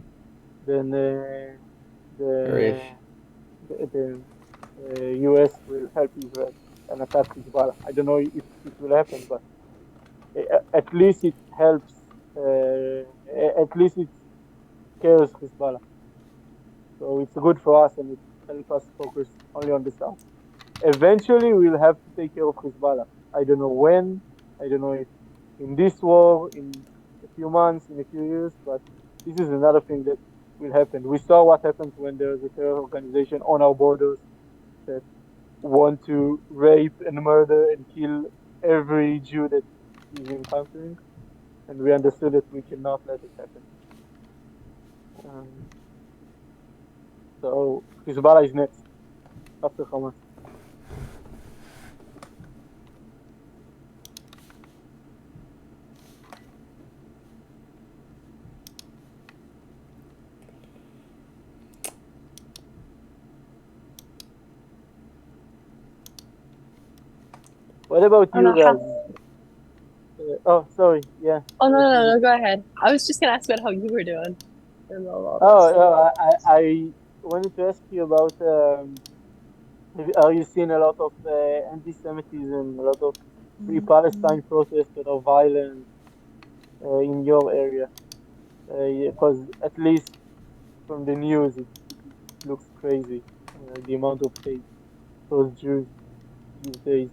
then Harish. the U.S. will help Israel and attack Hezbollah. I don't know if it will happen, but at least it helps. At least it scares Hezbollah. So it's good for us and it helps us focus only on the south. Eventually, we'll have to take care of Hezbollah. I don't know when. I don't know if in this war, in a few months, in a few years, but this is another thing that will happen. We saw what happens when there's a terror organization on our borders that want to rape and murder and kill every Jew that is encountering, and we understood that we cannot let it happen. Um, so Hezbollah is next after Hamas. What about you guys? Oh, sorry. Yeah. Oh no, go ahead. I was just gonna ask about how you were doing. Oh, no, I wanted to ask you about are you seeing a lot of anti-Semitism, a lot of pre-Palestine protests that are violent in your area? Because at least from the news, it looks crazy. The amount of hate towards Jews these days.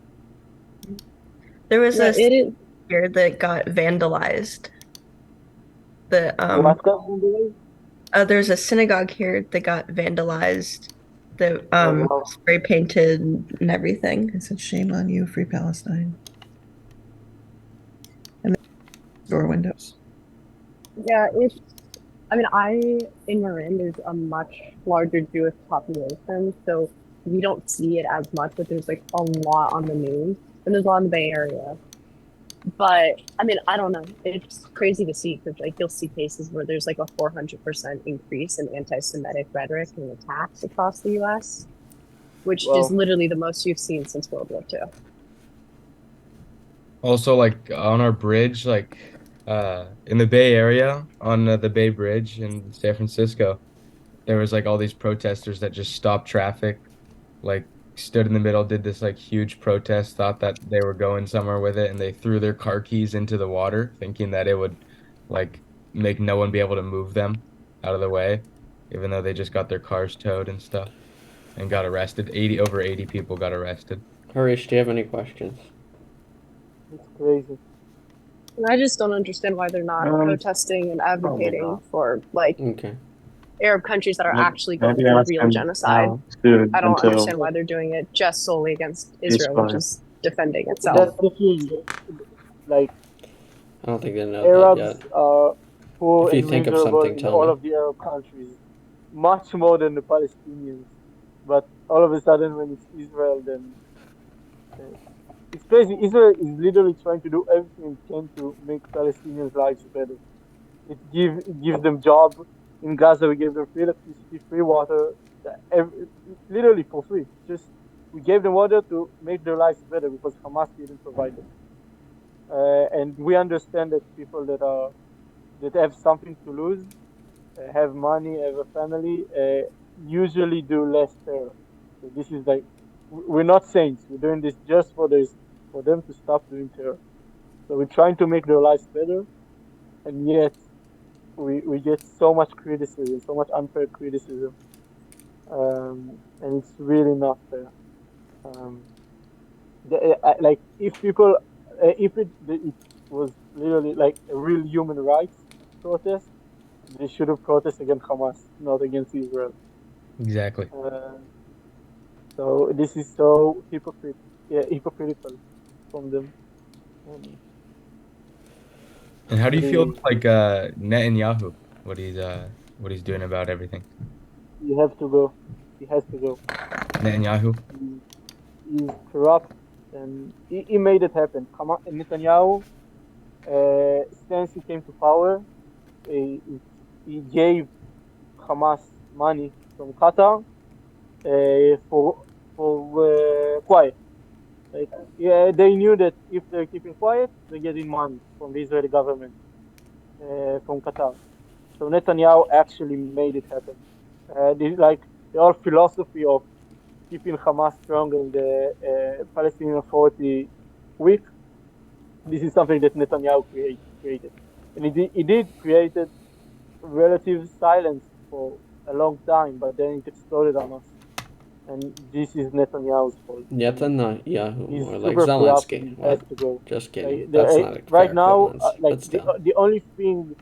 There was Yeah, a it is. here that got vandalized. The What got vandalized? there's a synagogue here that got vandalized. The Oh, wow. spray painted and everything. I said, shame on you, Free Palestine. And door windows. Yeah, it's. I mean, in Marin, there's a much larger Jewish population, so we don't see it as much, but there's like a lot on the news, and there's a lot in the Bay Area. But I mean, I don't know. It's crazy to see because like you'll see cases where there's like a 400% increase in anti-Semitic rhetoric and attacks across the U.S., which is Wow. literally the most you've seen since World War II. Also, like on our bridge, like in the Bay Area, on the Bay Bridge in San Francisco, there was like all these protesters that just stopped traffic, like stood in the middle, did this like huge protest, thought that they were going somewhere with it, and they threw their car keys into the water, thinking that it would like make no one be able to move them out of the way, even though they just got their cars towed and stuff and got arrested. Over 80 people got arrested. Harish, do you have any questions? It's crazy. And I just don't understand why they're not protesting and advocating not. for like Okay. Arab countries that are actually going Maybe through ask real him genocide. now soon I don't until understand why they're doing it just solely against Israel, which ceasefire. is defending itself. That's the thing. Like, I don't think they know that yet. Arabs are poor If you and think of miserable something, in tell all me. of the Arab countries, much more than the Palestinians. But all of a sudden, when it's Israel, then uh, it's crazy. Israel is literally trying to do everything it can to make Palestinians' lives better. It gives them job in Gaza. We gave them free electricity, free water, literally for free. Just we gave them water to make their lives better because Hamas didn't provide them. And we understand that people that have something to lose, have money, have a family, usually do less terror. So this is like we're not saints. We're doing this just for them to stop doing terror. So we're trying to make their lives better, and yet we get so much criticism, so much unfair criticism, and it's really not fair. Um, like if people, it was literally like a real human rights protest, they should have protested against Hamas, not against Israel. Exactly. So this is so hypocritical from them. Um, And how do you feel really, about, like Netanyahu? What he's doing about everything? you have to go. He has to go. Netanyahu. He's corrupt, and he made it happen. Netanyahu, since he came to power, he gave Hamas money from Qatar for quiet. Like, yeah, they knew that if they're keeping quiet, they're getting money from the Israeli government, from Qatar. So Netanyahu actually made it happen. Like the whole philosophy of keeping Hamas strong and the Palestinian Authority weak. This is something that Netanyahu created, and he did created relative silence for a long time, but then it exploded on us, and this is Netanyahu's fault. And Netanyahu, he's or like super corrupt, and Zelensky. he has What? to go. Just kidding. Like That's not a fair right now, equivalence, like but still. the only thing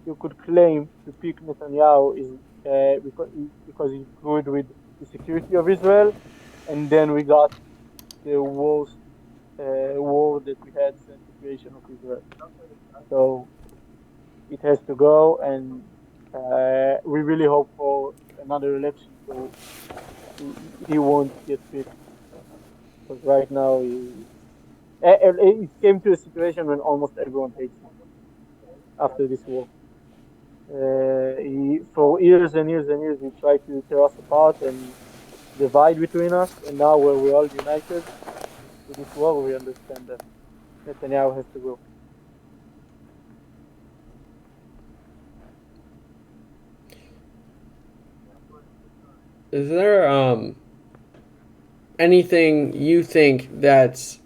you could claim to pick Netanyahu is because he's good with the security of Israel, and then we got the worst war that we had since the creation of Israel. So it has to go, and we really hope for another election so he won't get picked. Because right now it came to a situation when almost everyone hates him after this war. For years and years and years, he tried to tear us apart and divide between us, and now where we're all united with this war, we understand that Netanyahu has to go. Is there anything you think that's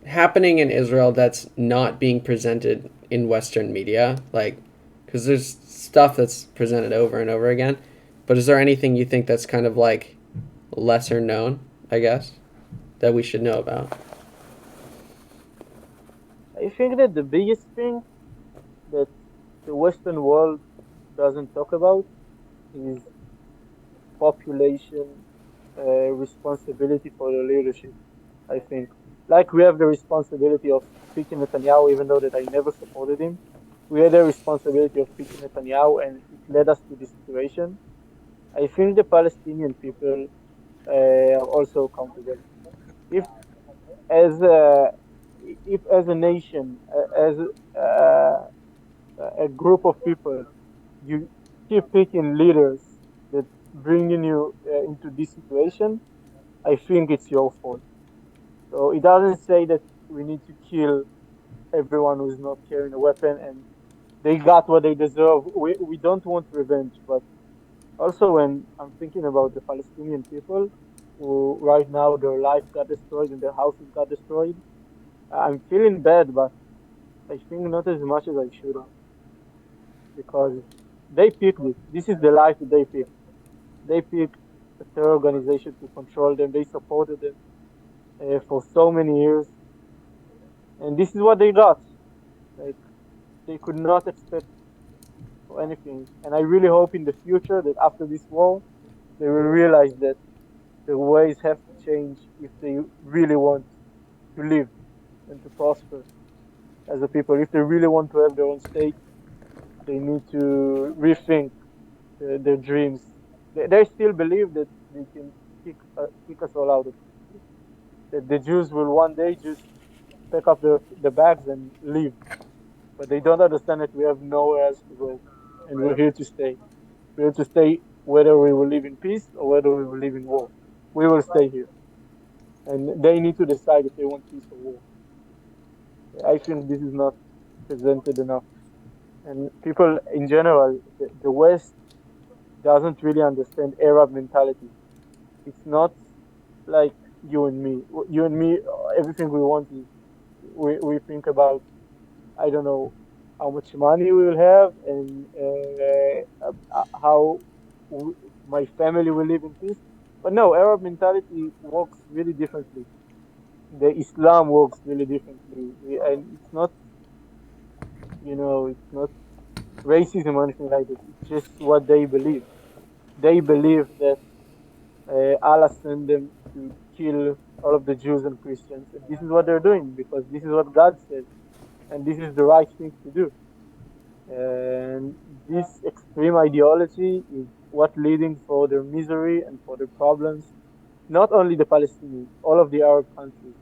happening in Israel that's not being presented in Western media? Like, because there's stuff that's presented over and over again, but is there anything you think that's kind of like lesser known, I guess, that we should know about? I think that the biggest thing that the Western world doesn't talk about is population responsibility for the leadership. I think, like we have the responsibility of picking Netanyahu, even though that I never supported him. We had the responsibility of picking Netanyahu, and it led us to this situation. I think the Palestinian people are also accountable. If as a, if as a nation, as uh, a group of people, you keep picking leaders that bringing you into this situation, I think it's your fault. So it doesn't say that we need to kill everyone who's not carrying a weapon and they got what they deserve. We don't want revenge, but also when I'm thinking about the Palestinian people who right now their life got destroyed and their houses got destroyed, I'm feeling bad, but I think not as much as I should have because they picked it. This is the life that they picked. They picked a terror organization to control them. They supported them for so many years, and this is what they got. Like they could not expect for anything. And I really hope in the future that after this war, they will realize that the ways have to change if they really want to live and to prosper as a people. If they really want to have their own state, they need to rethink their dreams. They still believe that they can kick us all out of it. That the Jews will one day just pack up the bags and leave. But they don't understand that we have nowhere else to go, and we're here to stay. We're here to stay whether we will live in peace or whether we will live in war. We will stay here, and they need to decide if they want peace or war. I think this is not presented enough, and people in general, the West doesn't really understand Arab mentality. It's not like you and me. You and me, everything we want is we think about, I don't know, how much money we will have and how my family will live in peace. But no, Arab mentality works really differently. The Islam works really differently, and it's not, it's not racism or anything like that. It's just what they believe. They believe that Allah sent them to kill all of the Jews and Christians, and this is what they're doing because this is what God said, and this is the right thing to do. And this extreme ideology is what leading for their misery and for their problems. Not only the Palestinians, all of the Arab countries,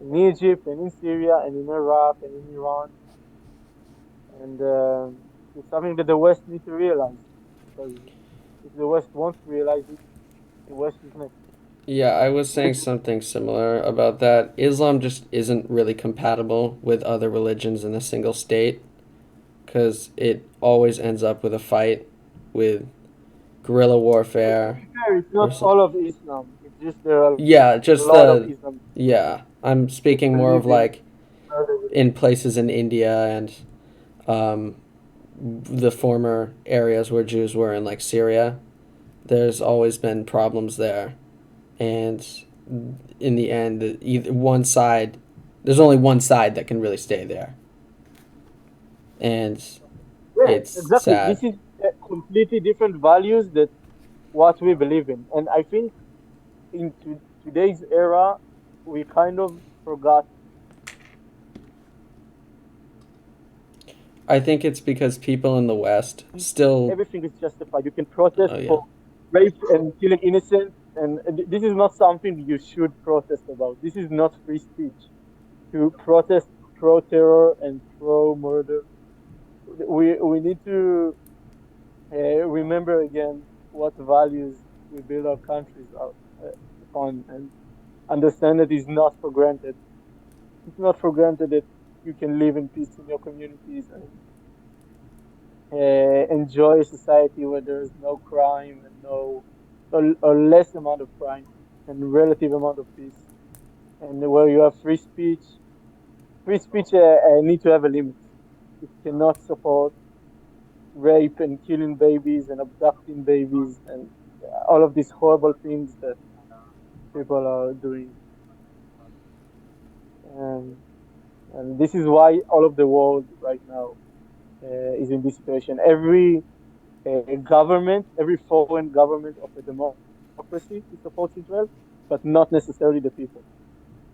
in Egypt and in Syria and in Iraq and in Iran, and it's something that the West need to realize because if the West wants to realize it, the West is next. Yeah, I was saying something similar about that. Islam just isn't really compatible with other religions in a single state because it always ends up with a fight, with guerrilla warfare. It's not all of Islam. It's just there are Yeah, a just lot of Islam yeah. I'm speaking more of believe in like in places in India and um, the former areas where Jews were in like Syria. There's always been problems there, and in the end, either one side, there's only one side that can really stay there, and Yeah, it's exactly. sad. This is completely different values that what we believe in, and I think in today's era, we kind of forgot. I think it's because people in the West still. Everything is justified. You can protest Oh yeah. for rape and killing innocents, and this is not something you should protest about. This is not free speech. To protest pro terror and pro murder, we need to remember again what values we build our countries upon, and understand that it's not for granted. It's not for granted that you can live in peace in your communities and enjoy a society where there is no crime and no or less amount of crime and relative amount of peace, and where you have free speech. Free speech need to have a limit. It cannot support rape and killing babies and abducting babies and all of these horrible things that people are doing. Um, and this is why all of the world right now is in this situation. Every government, every foreign government of a democracy is supports Israel, but not necessarily the people,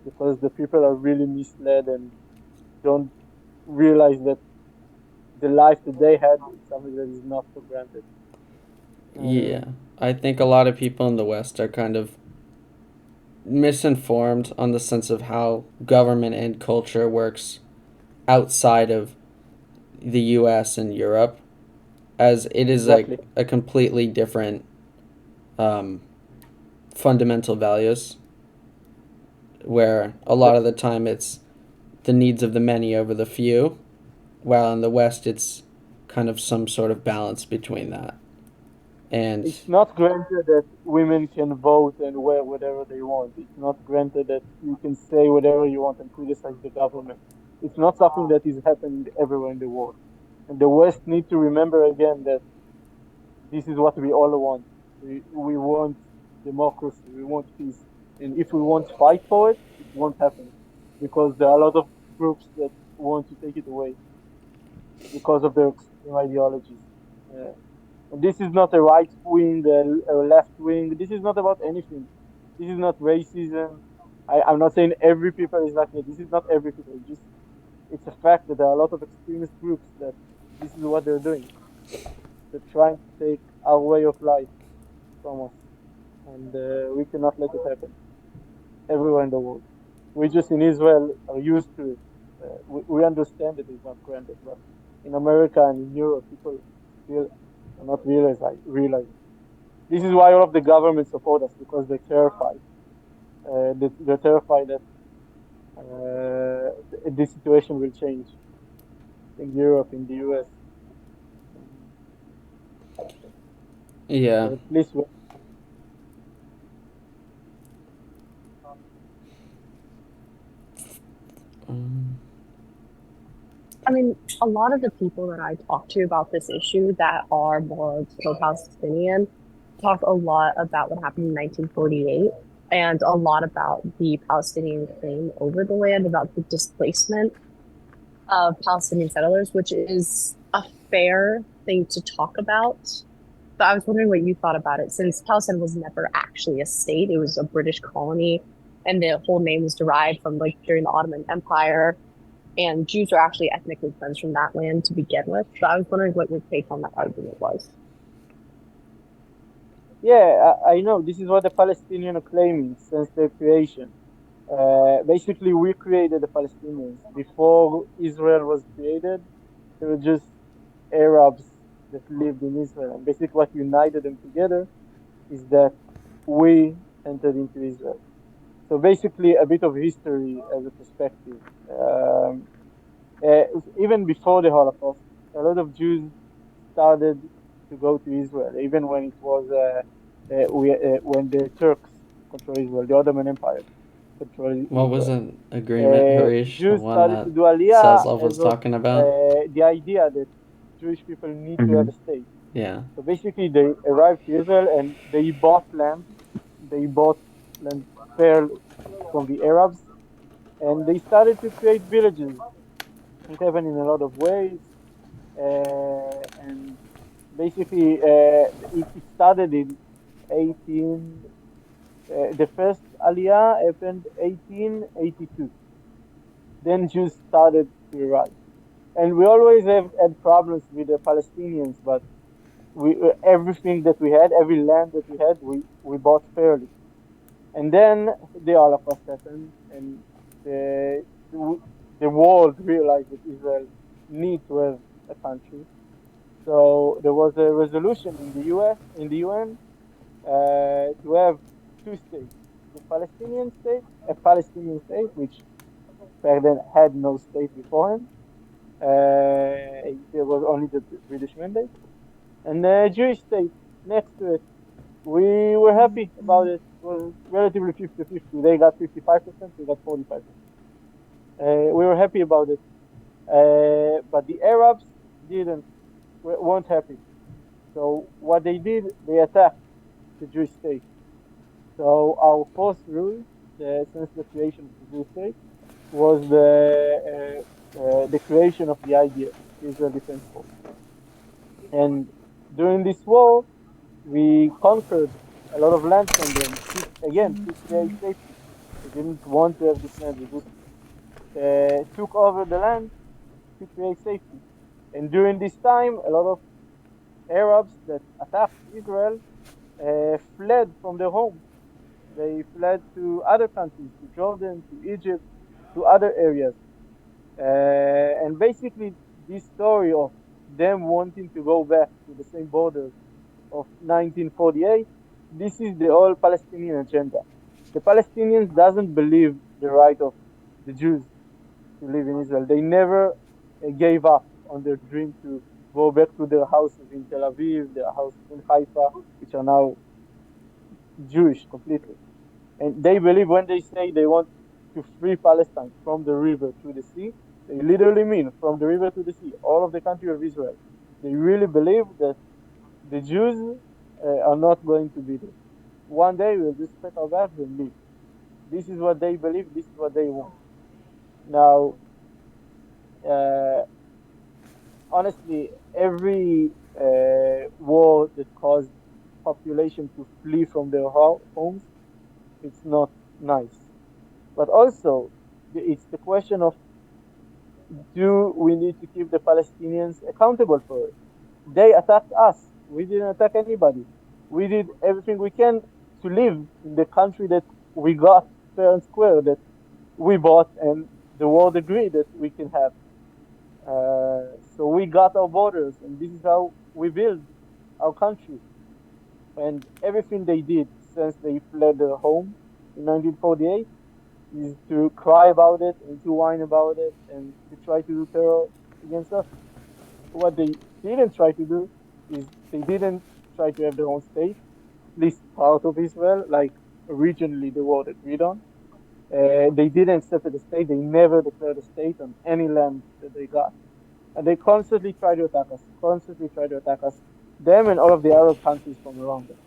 because the people are really misled and don't realize that the life that they had is something that is not for granted. Yeah, I think a lot of people in the West are kind of misinformed on the sense of how government and culture works outside of the US and Europe, as it is Exactly. like a completely different um, fundamental values, where a lot of the time it's the needs of the many over the few, while in the West it's kind of some sort of balance between that. And It's not granted that women can vote and wear whatever they want. It's not granted that you can say whatever you want and criticize the government. It's not something that is happening everywhere in the world. And the West need to remember again that this is what we all want. We want democracy. We want peace. And if we won't fight for it, it won't happen. Because there are a lot of groups that want to take it away because of their extreme ideologies. Uh, and this is not a right wing, a left wing. This is not about anything. This is not racism. I'm not saying every people is like that. This is not every people. Just it's a fact that there are a lot of extremist groups that this is what they're doing. They're trying to take our way of life from us, and we cannot let it happen everywhere in the world. We just in Israel are used to it. We understand that it's not granted, but in America and in Europe, people still are not realizing. This is why all of the governments support us because they're terrified. They're terrified that this situation will change in Europe, in the US. Yeah. At least I mean, a lot of the people that I talk to about this issue that are more pro-Palestinian talk a lot about what happened in 1948 and a lot about the Palestinian claim over the land, about the displacement of Palestinian settlers, which is a fair thing to talk about. But I was wondering what you thought about it, since Palestine was never actually a state; it was a British colony, and the whole name was derived from like during the Ottoman Empire, and Jews are actually ethnically cleansed from that land to begin with. So I was wondering what your take on that argument was. yeah, I know this is what the Palestinians are claiming since their creation. Basically, we created the Palestinians before Israel was created. They were just Arabs that lived in Israel, and basically what united them together is that we entered into Israel. So basically, a bit of history as a perspective. Uh, Even before the Holocaust, a lot of Jews started to go to Israel, even when it was when the Turks control Israel, the Ottoman Empire control What was Israel. an agreement, Harish? The Jews one started to that do Aliyah Zaslav as was of talking about? the idea that Jewish people need to have a state. Yeah. So basically, they arrived to Israel and they bought land. They bought land fair from the Arabs, and they started to create villages. It happened in a lot of ways, and basically, it started in 18. The first Aliyah happened 1882. Then Jews started to arrive, and we always have had problems with the Palestinians, but we everything that we had, every land that we bought fairly. And then the Holocaust happened, and the, the world realized that Israel need to have a country. So there was a resolution in the US, in the UN, to have two states: the Palestinian state, a Palestinian state, which back then had no state beforehand. There was only the British mandate, and a Jewish state next to it. We were happy about it. It was relatively 50-50. They got 55%, we got 45%. We were happy about it. But the Arabs didn't, weren't happy. So what they did, they attacked the Jewish state. So our first rule, since the creation of the Jewish state, was the creation of the IDF, the Israel Defense Force. And during this war, we conquered a lot of land from them to create safety. They didn't want to have this land. They just took over the land to create safety. And during this time, a lot of Arabs that attacked Israel fled from their homes. They fled to other countries, to Jordan, to Egypt, to other areas. And basically, this story of them wanting to go back to the same borders of 1948, this is the whole Palestinian agenda. The Palestinians doesn't believe the right of the Jews to live in Israel. They never gave up on their dream to go back to their houses in Tel Aviv, their houses in Haifa, which are now Jewish completely. And they believe when they say they want to free Palestine from the river to the sea, they literally mean from the river to the sea, all of the country of Israel. They really believe that the Jews are not going to be there. One day we'll just pack our bags and leave. This is what they believe. This is what they want. Now, honestly, every war that caused population to flee from their homes, it's not nice. But also, it's the question of, do we need to keep the Palestinians accountable for it? They attacked us. We didn't attack anybody. We did everything we can to live in the country that we got fair and square, that we bought, and the world agreed that we can have. So we got our borders, and this is how we build our country. And everything they did since they fled their home in 1948 is to cry about it and to whine about it and to try to do terror against us. What they didn't try to do is they didn't try to have their own state, at least part of Israel, like originally the world agreed on. They didn't accept the state. They never declared a state on any land that they got. And they constantly try to attack us, constantly try to attack us, them and all of the Arab countries from around them.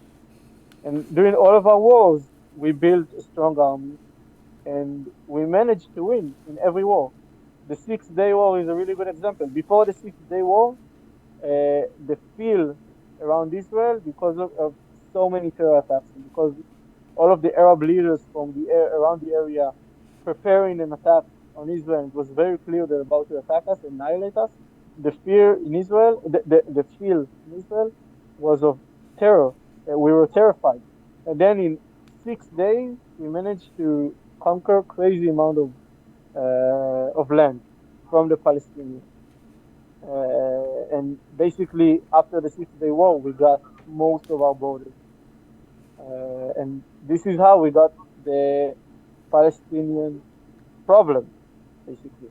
And during all of our wars, we built a strong army and we managed to win in every war. The Six-Day War is a really good example. Before the Six-Day War, the feel around Israel, because of so many terror attacks, and because all of the Arab leaders from around the area preparing an attack on Israel, it was very clear they're about to attack us, annihilate us. The fear in Israel, the feel in Israel was of terror. We were terrified. And then in 6 days, we managed to conquer crazy amount of land from the Palestinians. And basically, after the Six-Day War, we got most of our borders. And this is how we got the Palestinian problem, basically.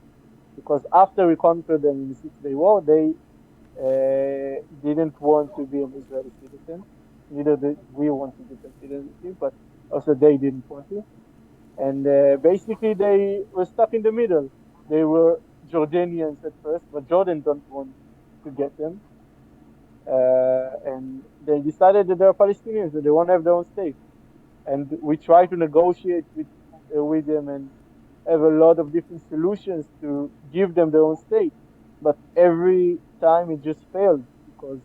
Because after we conquered them in the Six-Day War, they didn't want to be an Israeli citizen. Neither did we want to be considered, but also they didn't want to. And basically, they were stuck in the middle. They were Jordanians at first, but Jordan don't want to get them. And they decided that they're Palestinians, that they want to have their own state. And we try to negotiate with them and have a lot of different solutions to give them their own state. But every time it just failed because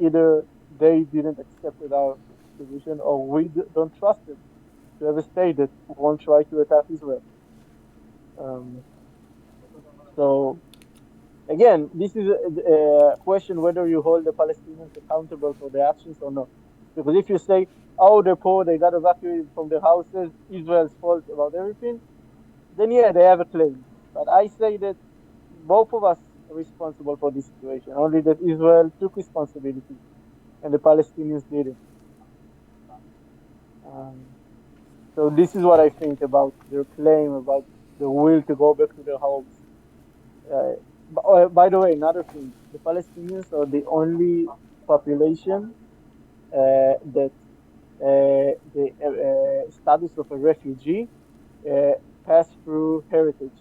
either they didn't accept our solution or we don't trust them to have a state that won't try to attack Israel. Um, so again, this is a question whether you hold the Palestinians accountable for their actions or not. Because if you say, oh, they're poor, they got evacuated from their houses, Israel's fault about everything, then yeah, they have a claim. But I say that both of us are responsible for this situation, only that Israel took responsibility and the Palestinians didn't. So this is what I think about their claim, about the will to go back to their homes. By the way, another thing, the Palestinians are the only population that the status of a refugee pass through heritage.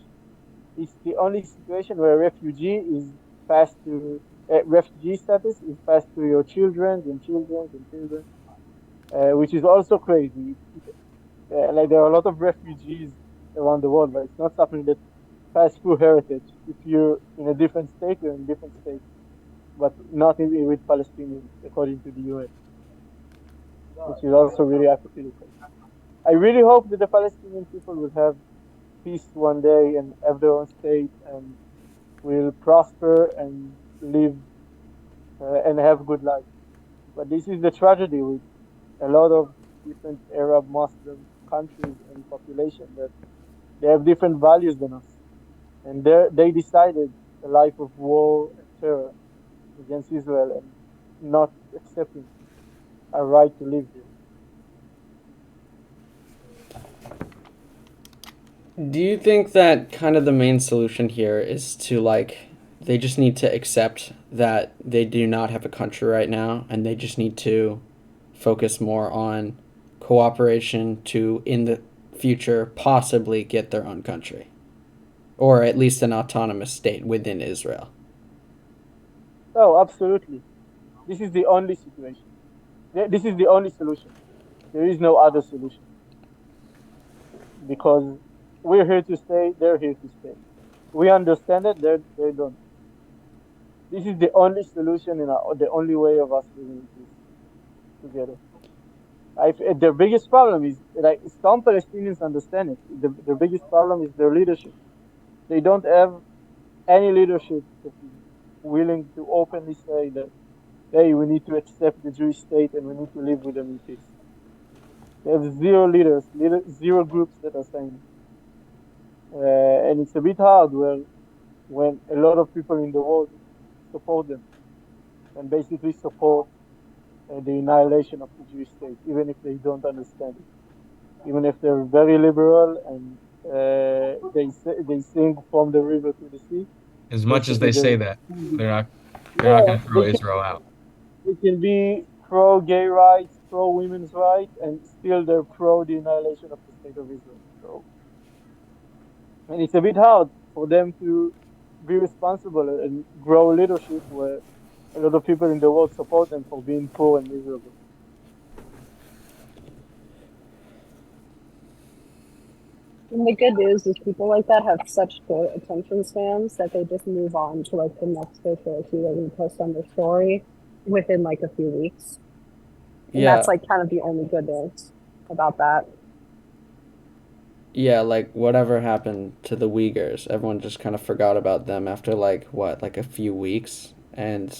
It's the only situation where a refugee is passed to refugee status is passed to your children and children and children, which is also crazy. Like there are a lot of refugees around the world, but it's not something that pass through heritage. If you're in a different state, you're in a different state, but not with Palestinians, according to the UN, which is also really hypocritical. I really hope that the Palestinian people will have peace one day and have their own state and will prosper and live and have good life. But this is the tragedy with a lot of different Arab Muslim countries and population that they have different values than us. And they decided a life of war and terror against Israel and not accepting our right to live here. Do you think that kind of the main solution here is to like they just need to accept that they do not have a country right now and they just need to focus more on cooperation to in the future possibly get their own country or at least an autonomous state within Israel? Oh, absolutely. This is the only situation. This is the only solution. There is no other solution because we're here to stay. They're here to stay. We understand it. They don't. This is the only solution and the only way of us living in peace together. Their biggest problem is like some Palestinians understand it. Their biggest problem is their leadership. They don't have any leadership that is willing to openly say that, hey, we need to accept the Jewish state and we need to live with them in peace. They have zero leaders, zero groups that are saying it. And it's a bit hard when a lot of people in the world support them and basically support the annihilation of the Jewish state, even if they don't understand it, even if they're very liberal and they sing from the river to the sea. As much as Basically, they say there's that, they're not yeah, going to throw Israel out. they can be pro gay rights, pro women's rights, and still they're pro the annihilation of the state of Israel. So, and it's a bit hard for them to be responsible and grow leadership where a lot of people in the world support them for being poor and miserable. And the good news is people like that have such good attention spans that they just move on to like the next conspiracy that we post on their story within like a few weeks. And Yeah. that's like kind of the only good news about that. Yeah, like whatever happened to the Uyghurs, everyone just kind of forgot about them after like what, like a few weeks, and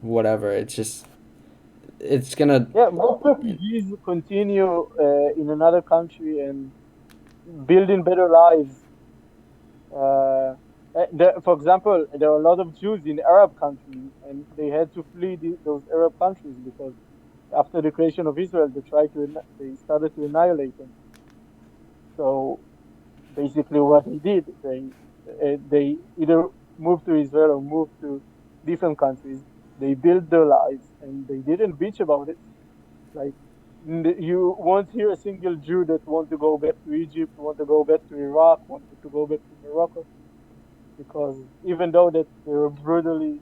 whatever. It's gonna. Yeah, most refugees continue in another country and building better lives. For example, there are a lot of Jews in Arab countries, and they had to flee those Arab countries because after the creation of Israel, they started to annihilate them. So basically, what they did, they either moved to Israel or moved to different countries. They built their lives, and they didn't bitch about it. Like you won't hear a single Jew that want to go back to Egypt, want to go back to Iraq, wanted to go back to Morocco, because even though that they were brutally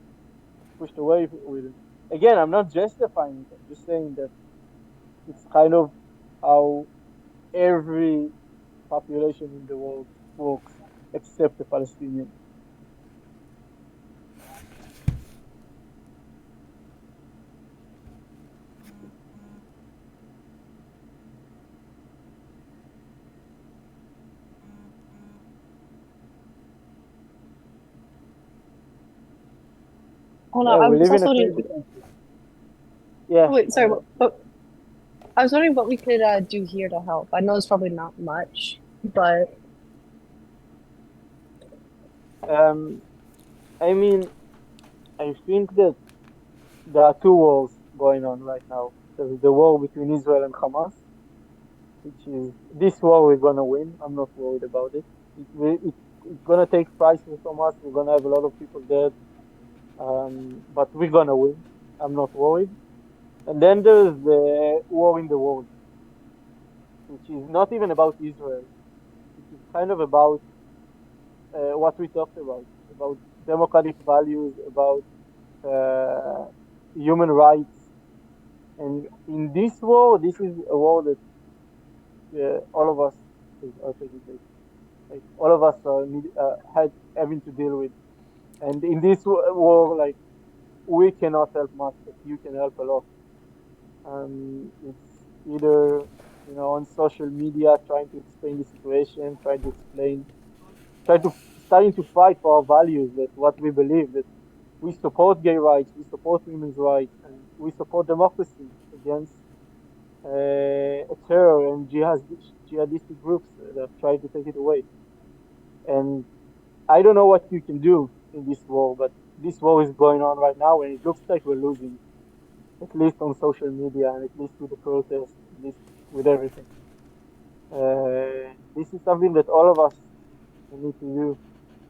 pushed away with it. Again, I'm not justifying it. I'm just saying that it's kind of how every population in the world works, except the Palestinians. Oh no, Yeah, I we was live in also a wondering. crazy country. Yeah. Oh, wait, sorry, but I was wondering what we could do here to help. I know it's probably not much, but Um, I mean, I think that there are two wars going on right now. There's the war between Israel and Hamas, which is this war we're gonna win. I'm not worried about it. It's gonna take prices from us. We're gonna have a lot of people dead, but we're gonna win. I'm not worried. And then there's the war in the world, which is not even about Israel. It is kind of about what we talked about democratic values, about human rights. And in this war, this is a war that all of us, I'll take it like all of us had having to deal with. And in this war, like we cannot help much, but you can help a lot. It's either on social media trying to explain the situation, try to starting to fight for our values, that what we believe, that we support gay rights, we support women's rights, and we support democracy against a terror and jihadistic groups that try to take it away. And I don't know what you can do in this war, but this war is going on right now, and it looks like we're losing, at least on social media, and at least with the protests, at least with everything. This is something that all of us need to do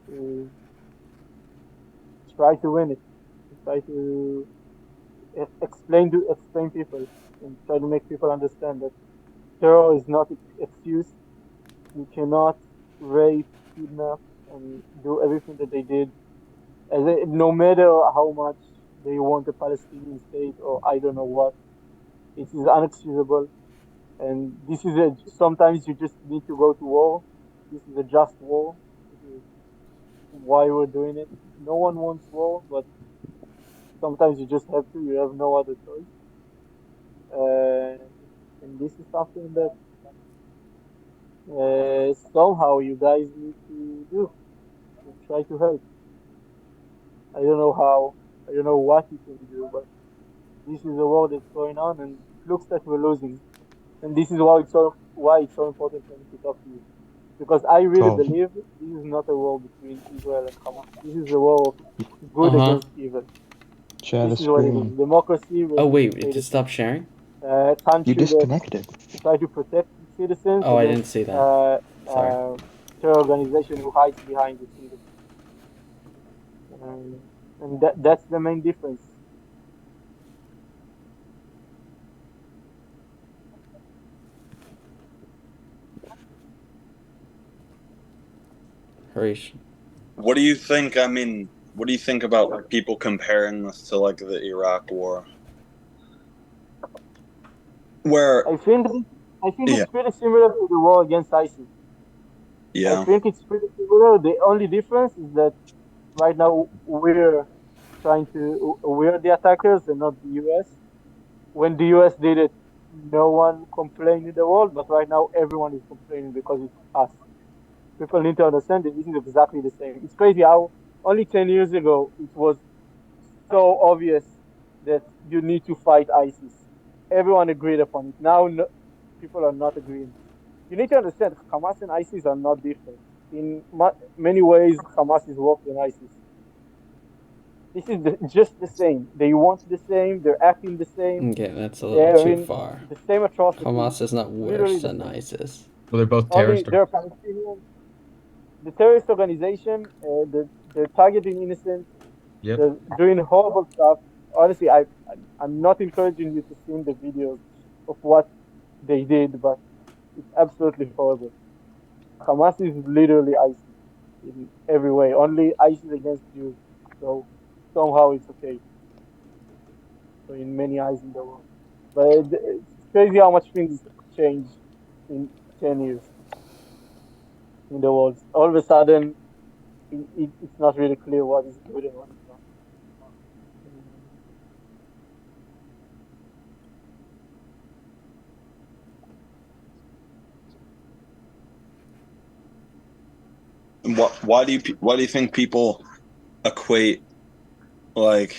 to try to win it, to try to explain people, and try to make people understand that terror is not an excuse. You cannot rape, kidnap, and do everything that they did, no matter how much they want a Palestinian state or I don't know what. It is unexcusable, and sometimes you just need to go to war. This is a just war. It is why we're doing it. No one wants war, but sometimes you just have to. You have no other choice. And this is something that somehow you guys need to do to try to help. I don't know how. I don't know what you can do, but this is a war that's going on, and it looks like we're losing. And this is why it's so important for me to talk to you, because I really So, believe this is not a war between Israel and Hamas. This is a war of good Uh-huh. against evil. share This the is what it is. screen. Democracy Oh versus wait, it just dictatorship. stopped sharing? You Country that disconnected. try to protect its citizens Oh, I against didn't see that. uh, Sorry. terror organization who hides behind the citizens. And that's the main difference. Harish. What do you think? I mean, what do you think about like people comparing this to like the Iraq War, where I think yeah, it's pretty similar to the war against ISIS. I yeah, think it's pretty similar. The only difference is that right now we're the attackers and not the US. When the US did it, no one complained in the world, but right now everyone is complaining because it's us. People need to understand that this is exactly the same. It's crazy how only 10 years ago it was so obvious that you need to fight ISIS. Everyone agreed upon it. Now no, people are not agreeing. You need to understand Hamas and ISIS are not different. In many ways, Hamas is worse than ISIS. This is just the same. They want the same. They're acting the same. Okay, that's a little They're too in far. the same atrocities. Hamas is not Literally worse the than same. ISIS. Well, they're both Only terrorist. they're Palestinian. The terrorist organization, they're targeting innocents. Yep. They're doing horrible stuff. Honestly, I'm not encouraging you to see the videos of what they did, but it's absolutely horrible. Hamas is literally ISIS in every way. Only ISIS against Jews. So somehow it's okay. So in many eyes in the world. But it's crazy how much things change in 10 years in the world. All of a sudden, it's not really clear what is good and what is not. and why do you think people equate like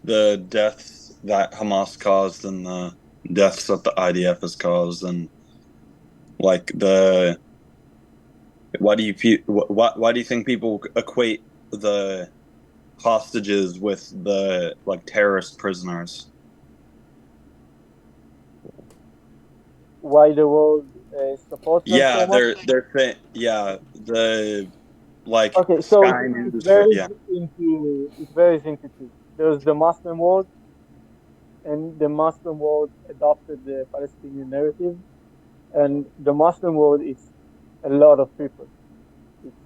the deaths that Hamas caused and the deaths that the IDF has caused and like the why do you think people equate the hostages with the like terrorist prisoners? Why the world supports them Yeah, so much? they're saying yeah the like Okay, so Sky it News for varies yeah into two. There's the Muslim world, and the Muslim world adopted the Palestinian narrative, and the Muslim world is a lot of people. It's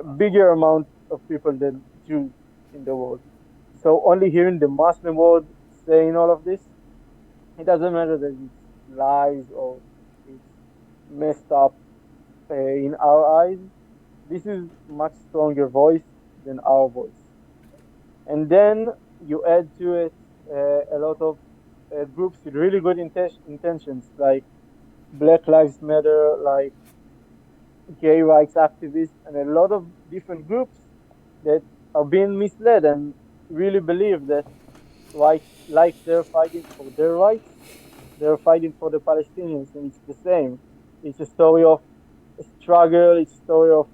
a bigger amount of people than Jews in the world. So only hearing the Muslim world saying all of this, it doesn't matter that it's lies or it's messed up in our eyes. This is much stronger voice than our voice. And then you add to it a lot of groups with really good intentions, like Black Lives Matter, like gay rights activists, and a lot of different groups that are being misled and really believe that like they're fighting for their rights, they're fighting for the Palestinians, and it's the same. It's a story of a struggle. It's a story of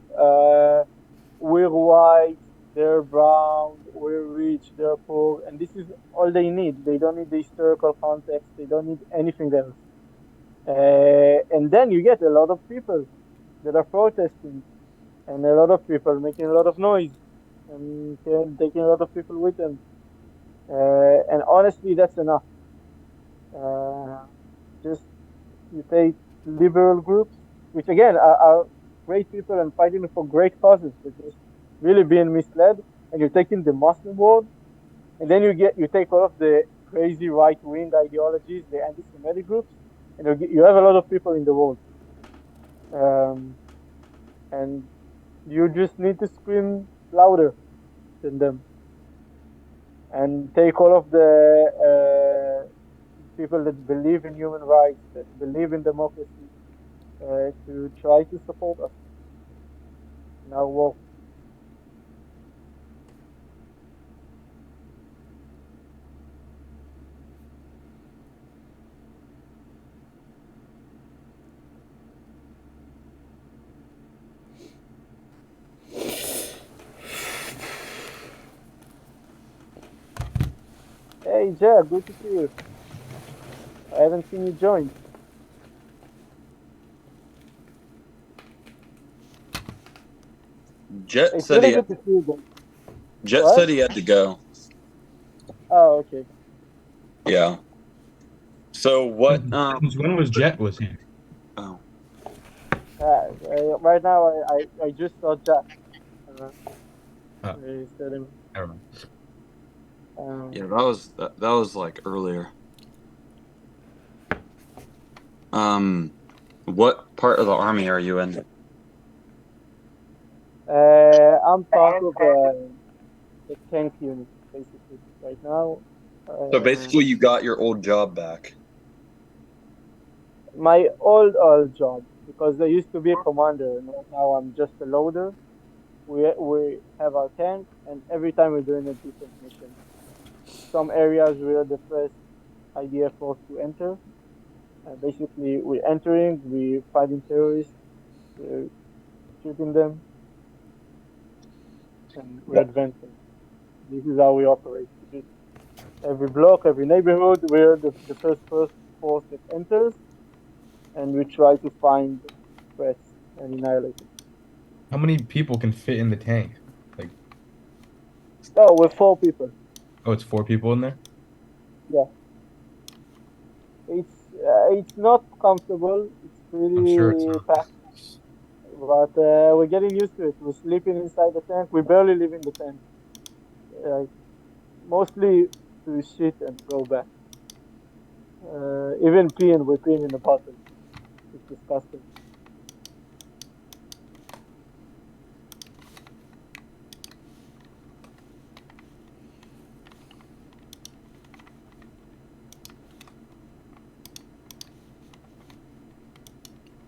we're white, they're brown, we're rich, they're poor, and this is all they need. They don't need the historical context. They don't need anything else. And then you get a lot of people that are protesting, and a lot of people making a lot of noise, and taking a lot of people with them. And honestly, that's enough. Uh, just you take liberal groups, which again are great people and fighting for great causes, but just really being misled. And you're taking the Muslim world, and then you take all of the crazy right wing ideologies, the anti-Semitic groups, and you have a lot of people in the world. Um, and you just need to scream louder than them and take all of the people that believe in human rights, that believe in democracy, to try to support us in our war. Hey, Jack, good to see you. I haven't seen you join. Jet It's said really he good to see you, guys. Jet What? said he had to go. Oh, okay. Yeah. So what? Since when was Jet was here? Oh, Right now, I just saw Jack. Uh, Oh, I said him. never mind. yeah. That was like earlier. What part of the army are you in? I'm part of the tank unit, basically, right now. So basically, you got your old job back. My old job, because I used to be a commander, and right now I'm just a loader. We have our tank, and every time we're doing a different mission. Some areas we're the first IDF force to enter. Basically, we're entering, we're fighting terrorists, we're shooting them, and we're advancing. This is how we operate. We just every block, every neighborhood, we're the first force that enters, and we try to find threats and annihilate them. How many people can fit in the tank? Like, Oh, we're 4 people. oh, it's 4 people in there? Yeah, it's not comfortable. It's I'm sure it's pretty not. packed, but we're getting used to it. We're sleeping inside the tank. We barely live in the tank. Mostly to shit and go back. Even peeing, we're peeing in a bottle. It's disgusting.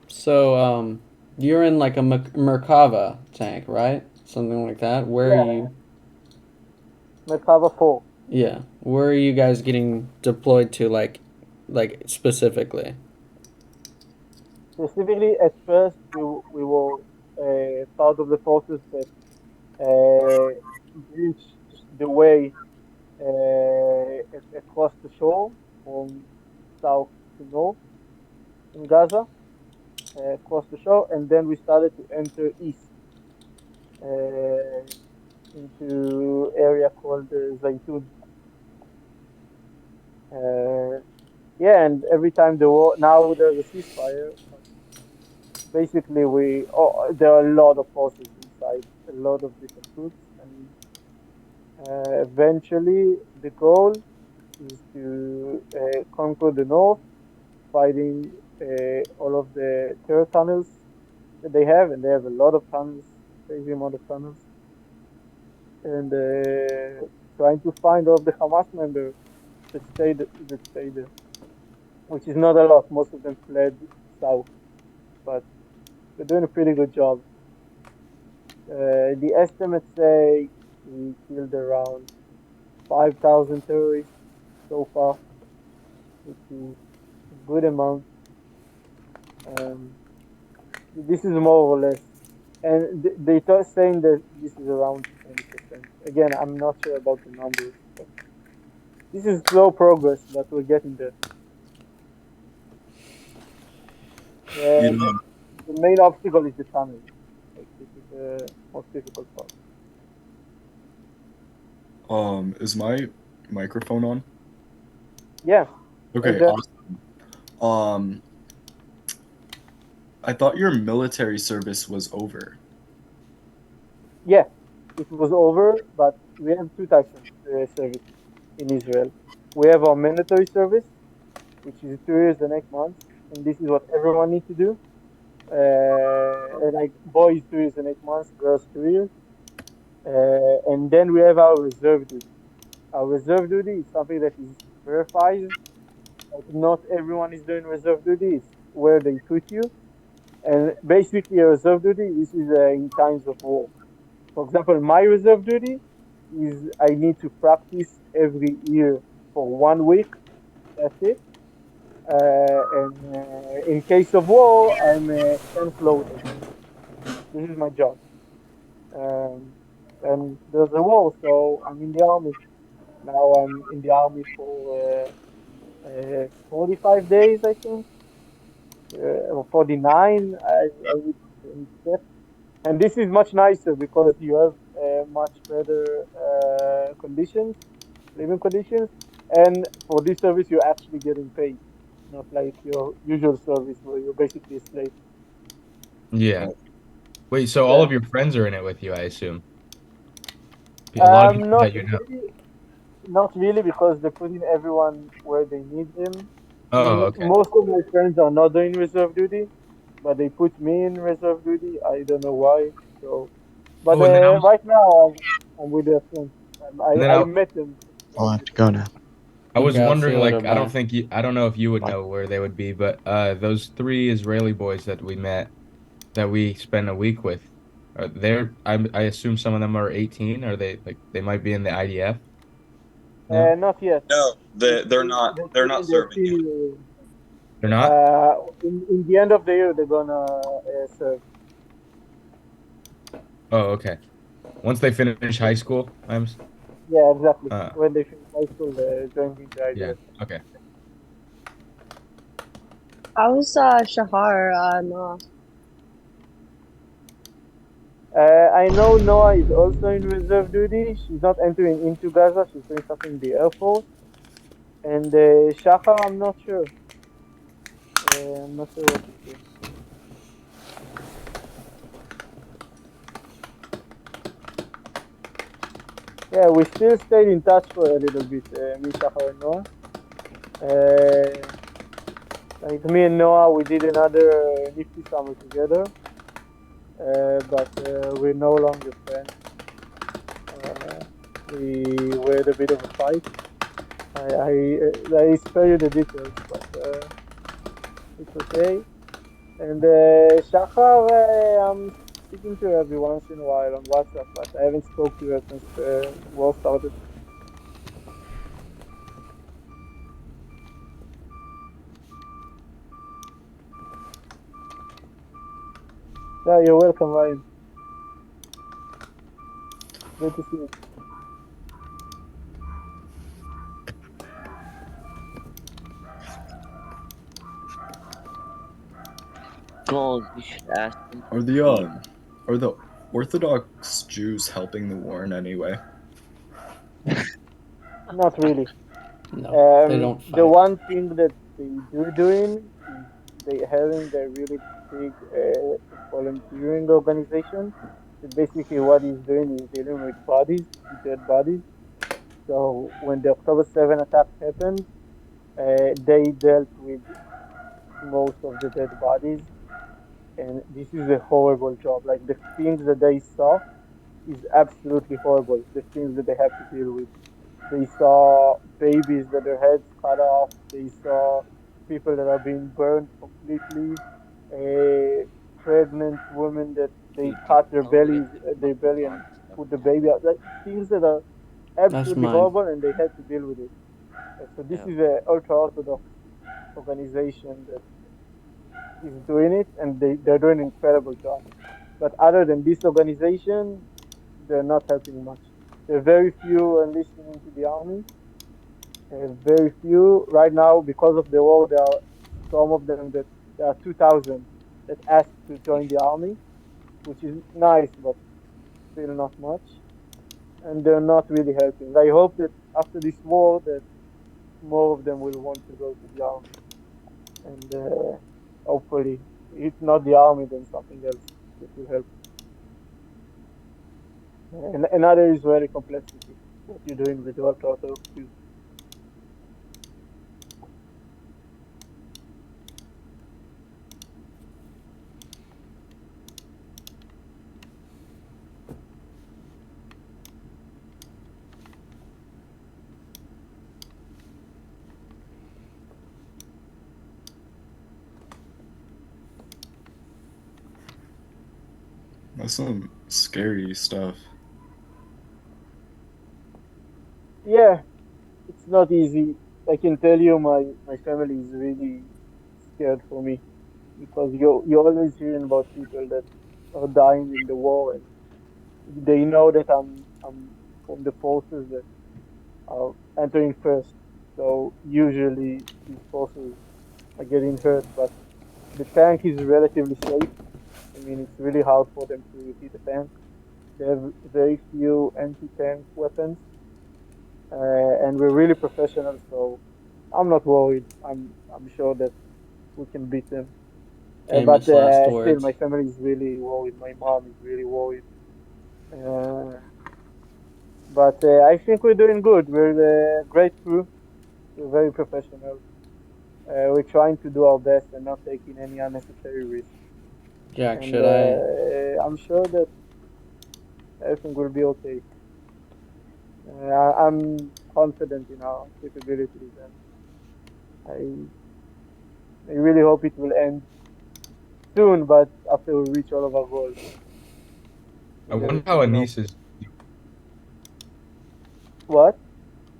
So, you're in like a Merkava tank, right? Something like that. Where are Yeah, you? Merkava 4. Yeah. Where are you guys getting deployed to, like specifically? Specifically, at first, we were part of the forces that uh, breached the way across the shore from south to north in Gaza, across the shore, and then we started to enter east uh, into area called Zaytun. Uh, yeah, and every time the war, now there's a ceasefire. Basically, there are a lot of forces inside, a lot of different groups, and eventually the goal is to conquer the north, fighting all of the terror tunnels that they have, and they have a lot of tunnels, crazy amount of tunnels, and trying to find all of the Hamas members that stay there, which is not a lot. Most of them fled south, but they're doing a pretty good job. The estimates say we killed around 5,000 terrorists so far, which is a good amount. Um, this is more or less, and they are saying that this is around 20%. Again, I'm not sure about the numbers, but this is slow progress, but we're getting there. You The, know, the main obstacle is the tunnel. Like, this is the most difficult part. is my microphone on? Yeah. Hey, Okay, Jeff. awesome. Um, I thought your military service was over. Yeah, it was over, but we have two types of services in Israel. We have our mandatory service, which is 2 years and 8 months, and this is what everyone needs to do. like boys 2 years and 8 months, girls 2 years. And then we have our reserve duty. Our reserve duty is something that is verified. Like not everyone is doing reserve duty. It's where they put you. And basically, a reserve duty, this is in times of war. For example, my reserve duty is I need to practice every year for 1 week. That's it. And in case of war, I'm 10th loaded. This is my job. Um, and there's a war, so I'm in the army. Now I'm in the army for 45 days, I think, or 49. I would check. And this is much nicer because you have much better conditions, living conditions. And for this service, you're actually getting paid, not like your usual service where you're basically a slave. Yeah. Wait, so all Yeah. of your friends are in it with you, I assume. A lot of people Not that you know. really, not really, because they're putting everyone where they need them. Oh, okay. Most of my friends are not doing reserve duty, but they put me in reserve duty. I don't know why. So, but Oh, and then I was right now I'm with their friends. and then I met them. I'll have to go now. I was Okay, I'll see wondering, you later. like, Bye. I don't know if you would Bye. know where they would be, but those three Israeli boys that we met, that we spent a week with, I assume some of them are 18. Are they like they might be in the IDF? No, Not yet. No, They they're still, not. they're They're still not in their serving yet. senior year. they're not. In the end of the year, they're gonna serve. Oh, okay. Once they finish high school, Yeah, exactly. uh When they finish high school, they're joining the yeah. IDF. Okay. How's Shahar Noah? I know Noah is also in reserve duty. She's not entering into Gaza. She's doing something in the Air Force. And Shachar, I'm not sure. I'm not sure what he's doing. Yeah, we still stayed in touch for a little bit, me, Shachar, and Noah. Like me and Noah, we did another Nifty summer together, but we're no longer friends. We had a bit of a fight. I spare you the details, but it's okay. And Shachar, I'm speaking to her every once in a while on WhatsApp, but I haven't spoke to her since the war started. Yeah, you're welcome, Ryan. Good to see you. God, you should ask him. Are the Orthodox Jews helping the war in any way? Not really. No, they don't The fight. one thing that they do doing is they having a really big volunteering organization. That basically what he's doing is dealing with bodies, dead bodies. So when the October 7 attack happened, they dealt with most of the dead bodies, and this is a horrible job. Like the things that they saw is absolutely horrible. The things that they have to deal with. They saw babies that their heads cut off. They saw people that are being burned completely. Pregnant women that they cut their belly and put the baby out. Like things that are That's absolutely mine. horrible, and they had to deal with it. So this Yeah. is a ultra orthodox organization that is doing it, and they're doing an incredible job. But other than this organization, they're not helping much. There are very few enlisting into the army. Very few right now because of the war. There are some of them that there are 2,000 that asked to join the army, which is nice, but still not much. And they're not really helping. I hope that after this war, that more of them will want to go to the army, and hopefully, if not the army, then something else that will help. And another Israeli complexity. What you're doing with the ultra Orthodox Jews. That's some scary stuff. Yeah, it's not easy. I can tell you, my family is really scared for me because you're always hearing about people that are dying in the war, and they know that I'm from the forces that are entering first. So usually these forces are getting hurt, but the tank is relatively safe. I mean, it's really hard for them to hit a tank. They have very few anti-tank weapons, and we're really professional, so I'm not worried. I'm sure that we can beat them. But Famous last still, words. my family is really worried. My mom is really worried. Uh, but I think we're doing good. We're a great crew. We're very professional. We're trying to do our best and not taking any unnecessary risks. Jack, And should I? I'm sure that everything will be okay. I'm confident in our capabilities, and I really hope it will end soon, but after we reach all of our goals I and wonder how everything, Anis is. What?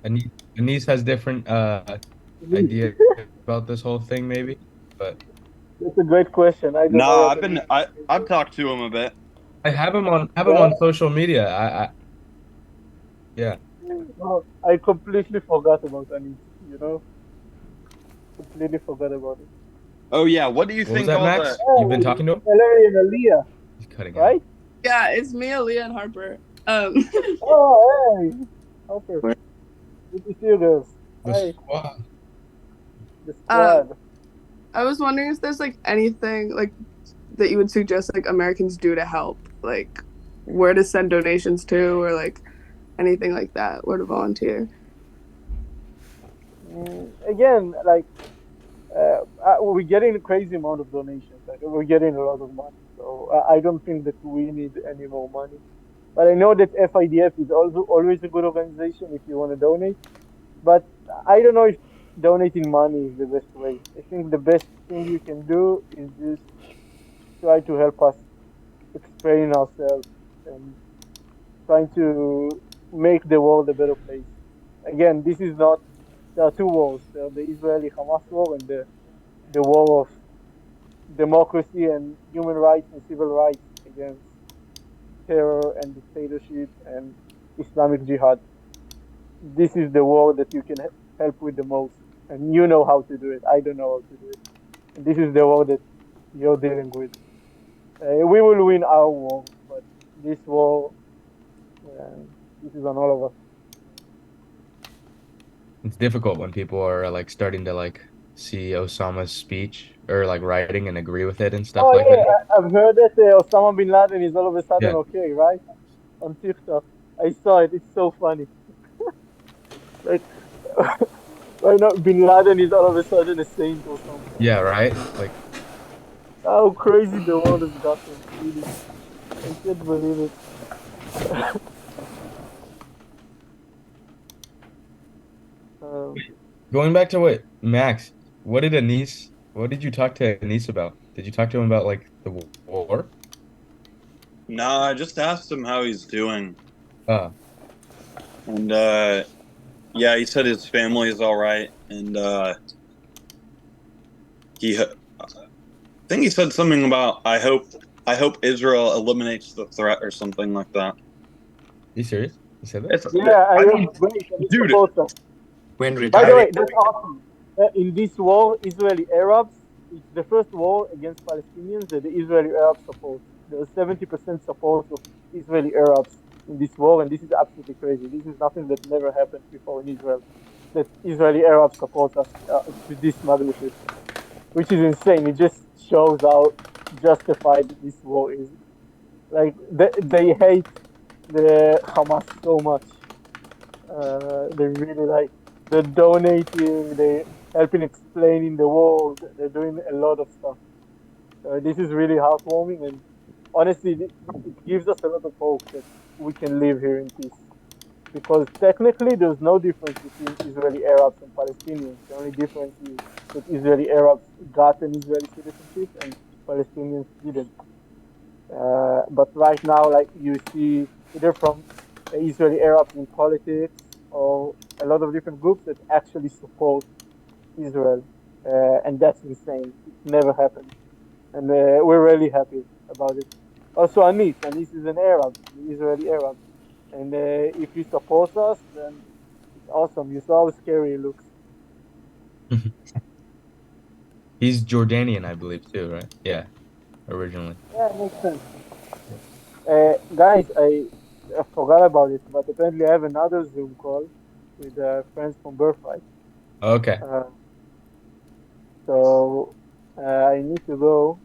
Anis, Anis has different idea about this whole thing, maybe. But That's a great question. I don't know Nah, what I need. I've talked to him a bit. I have him Yeah, on social media. Yeah. well, I completely forgot about Anis, you know? Completely forgot about it. Oh yeah, what do you What was think that, all the? Max? You've been Oh, talking to him? Ellery and Aaliyah, He's cutting out. right? Yeah, it's me, Aaliyah, and Harper. Oh, hey, Hopper. Good to see you girls. The Hi, squad. the um, squad. I was wondering if there's like anything like that you would suggest like Americans do to help, like where to send donations to, or like anything like that, where to volunteer. Again, like, we're getting a crazy amount of donations. Like, we're getting a lot of money. So I don't think that we need any more money. But I know that FIDF is also always a good organization if you want to donate. But I don't know if donating money is the best way. I think the best thing you can do is just try to help us explain ourselves and trying to make the world a better place. Again, this is not, there are two wars. There are the Israeli Hamas war and the war of democracy and human rights and civil rights against terror and dictatorship and Islamic Jihad. This is the war that you can help with the most. And you know how to do it. I don't know how to do it. And this is the war that you're dealing with. We will win our war, but this war, uh, this is on all of us. It's difficult when people are like starting to like see Osama's speech or like writing and agree with it and stuff Oh like yeah, that. I've heard that Osama bin Laden is all of a sudden Yeah. okay, right? On TikTok, I saw it. It's so funny. Like, right now, bin Laden is all of a sudden a saint or something. Yeah, right? Like How crazy the world has gotten, really. I can't believe it. um, going back to what did you talk to Anis about? Did you talk to him about like the war? Nah, I just asked him how he's doing, Uh, and yeah, he said his family is all right, and I think he said something about I hope Israel eliminates the threat or something like that. you serious? You said that? It's, yeah, I that's mean, great. I dude, support them. When By the way, retiring. that's awesome. In this war, Israeli Arabs, it's the first war against Palestinians that the Israeli Arabs support. There is 70% support of Israeli Arabs in this war, and this is absolutely crazy. This is nothing that never happened before in Israel, that Israeli Arabs support us to this magnitude, which is insane. It just shows how justified this war is. Like, they hate the Hamas so much. They really like, they're donating, they helping explaining the war, they're doing a lot of stuff. This is really heartwarming, and honestly, it gives us a lot of hope that we can live here in peace. Because technically, there's no difference between Israeli Arabs and Palestinians. The only difference is that Israeli Arabs got an Israeli citizenship and Palestinians didn't. But right now, like you see, either from Israeli Arabs in politics or a lot of different groups that actually support Israel, and that's insane. It never happened, and we're really happy about it. Also, Anis is an Arab, an Israeli Arab, and if he supports us, then it's awesome. You saw how scary he looks. He's Jordanian, I believe, too, right? Yeah, originally. Yeah, it makes sense. Guys, I forgot about it, but apparently I have another Zoom call with friends from Birthright. Okay. Uh, so I need to go,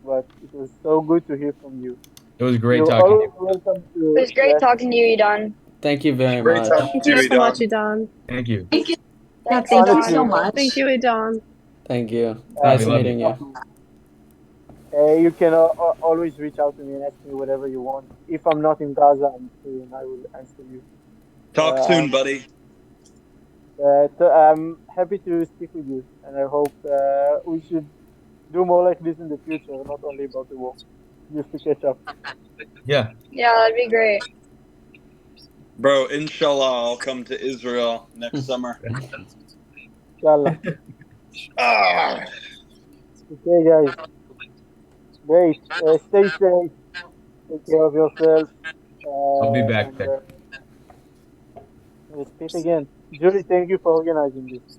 but it was so good to hear from you. It was great You're talking to always you. welcome It was to great ask. talking to you, Edon. Thank you very Great much. talking Thank to you you, so much, Edon. Edon. Thank you. Thank you. Yeah, Thanks, thank you Honestly, so Edon. much. Thank you, Adon. Thank you. No, we Nice love you. meeting you. you can always reach out to me and ask me whatever you want. If I'm not in Gaza, I'm free and I will answer you. Talk soon, buddy. I'm happy to speak with you, and I hope we should do more like this in the future, not only about the war, just to catch up. Yeah. Yeah, that'd be great. Bro, inshallah, I'll come to Israel next summer. Inshallah. Ah! Okay, guys. Great. Stay safe. Take care of yourself. I'll be back And there. we'll speak again. Julie, thank you for organizing this.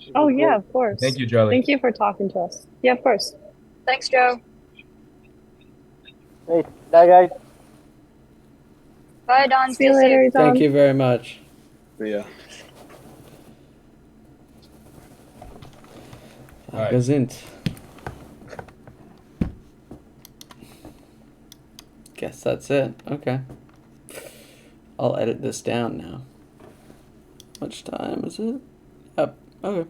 It Oh was yeah, great. of course. Thank you, Charlie. Thank you for talking to us. Yeah, of course. Thanks, Joe. Great. Bye, guys. Bye, Don. See you later, Don. Thank you very much. Yeah. Alright. Gesund. Guess that's it. Okay. I'll edit this down now. How much time is it? Yep. Okay.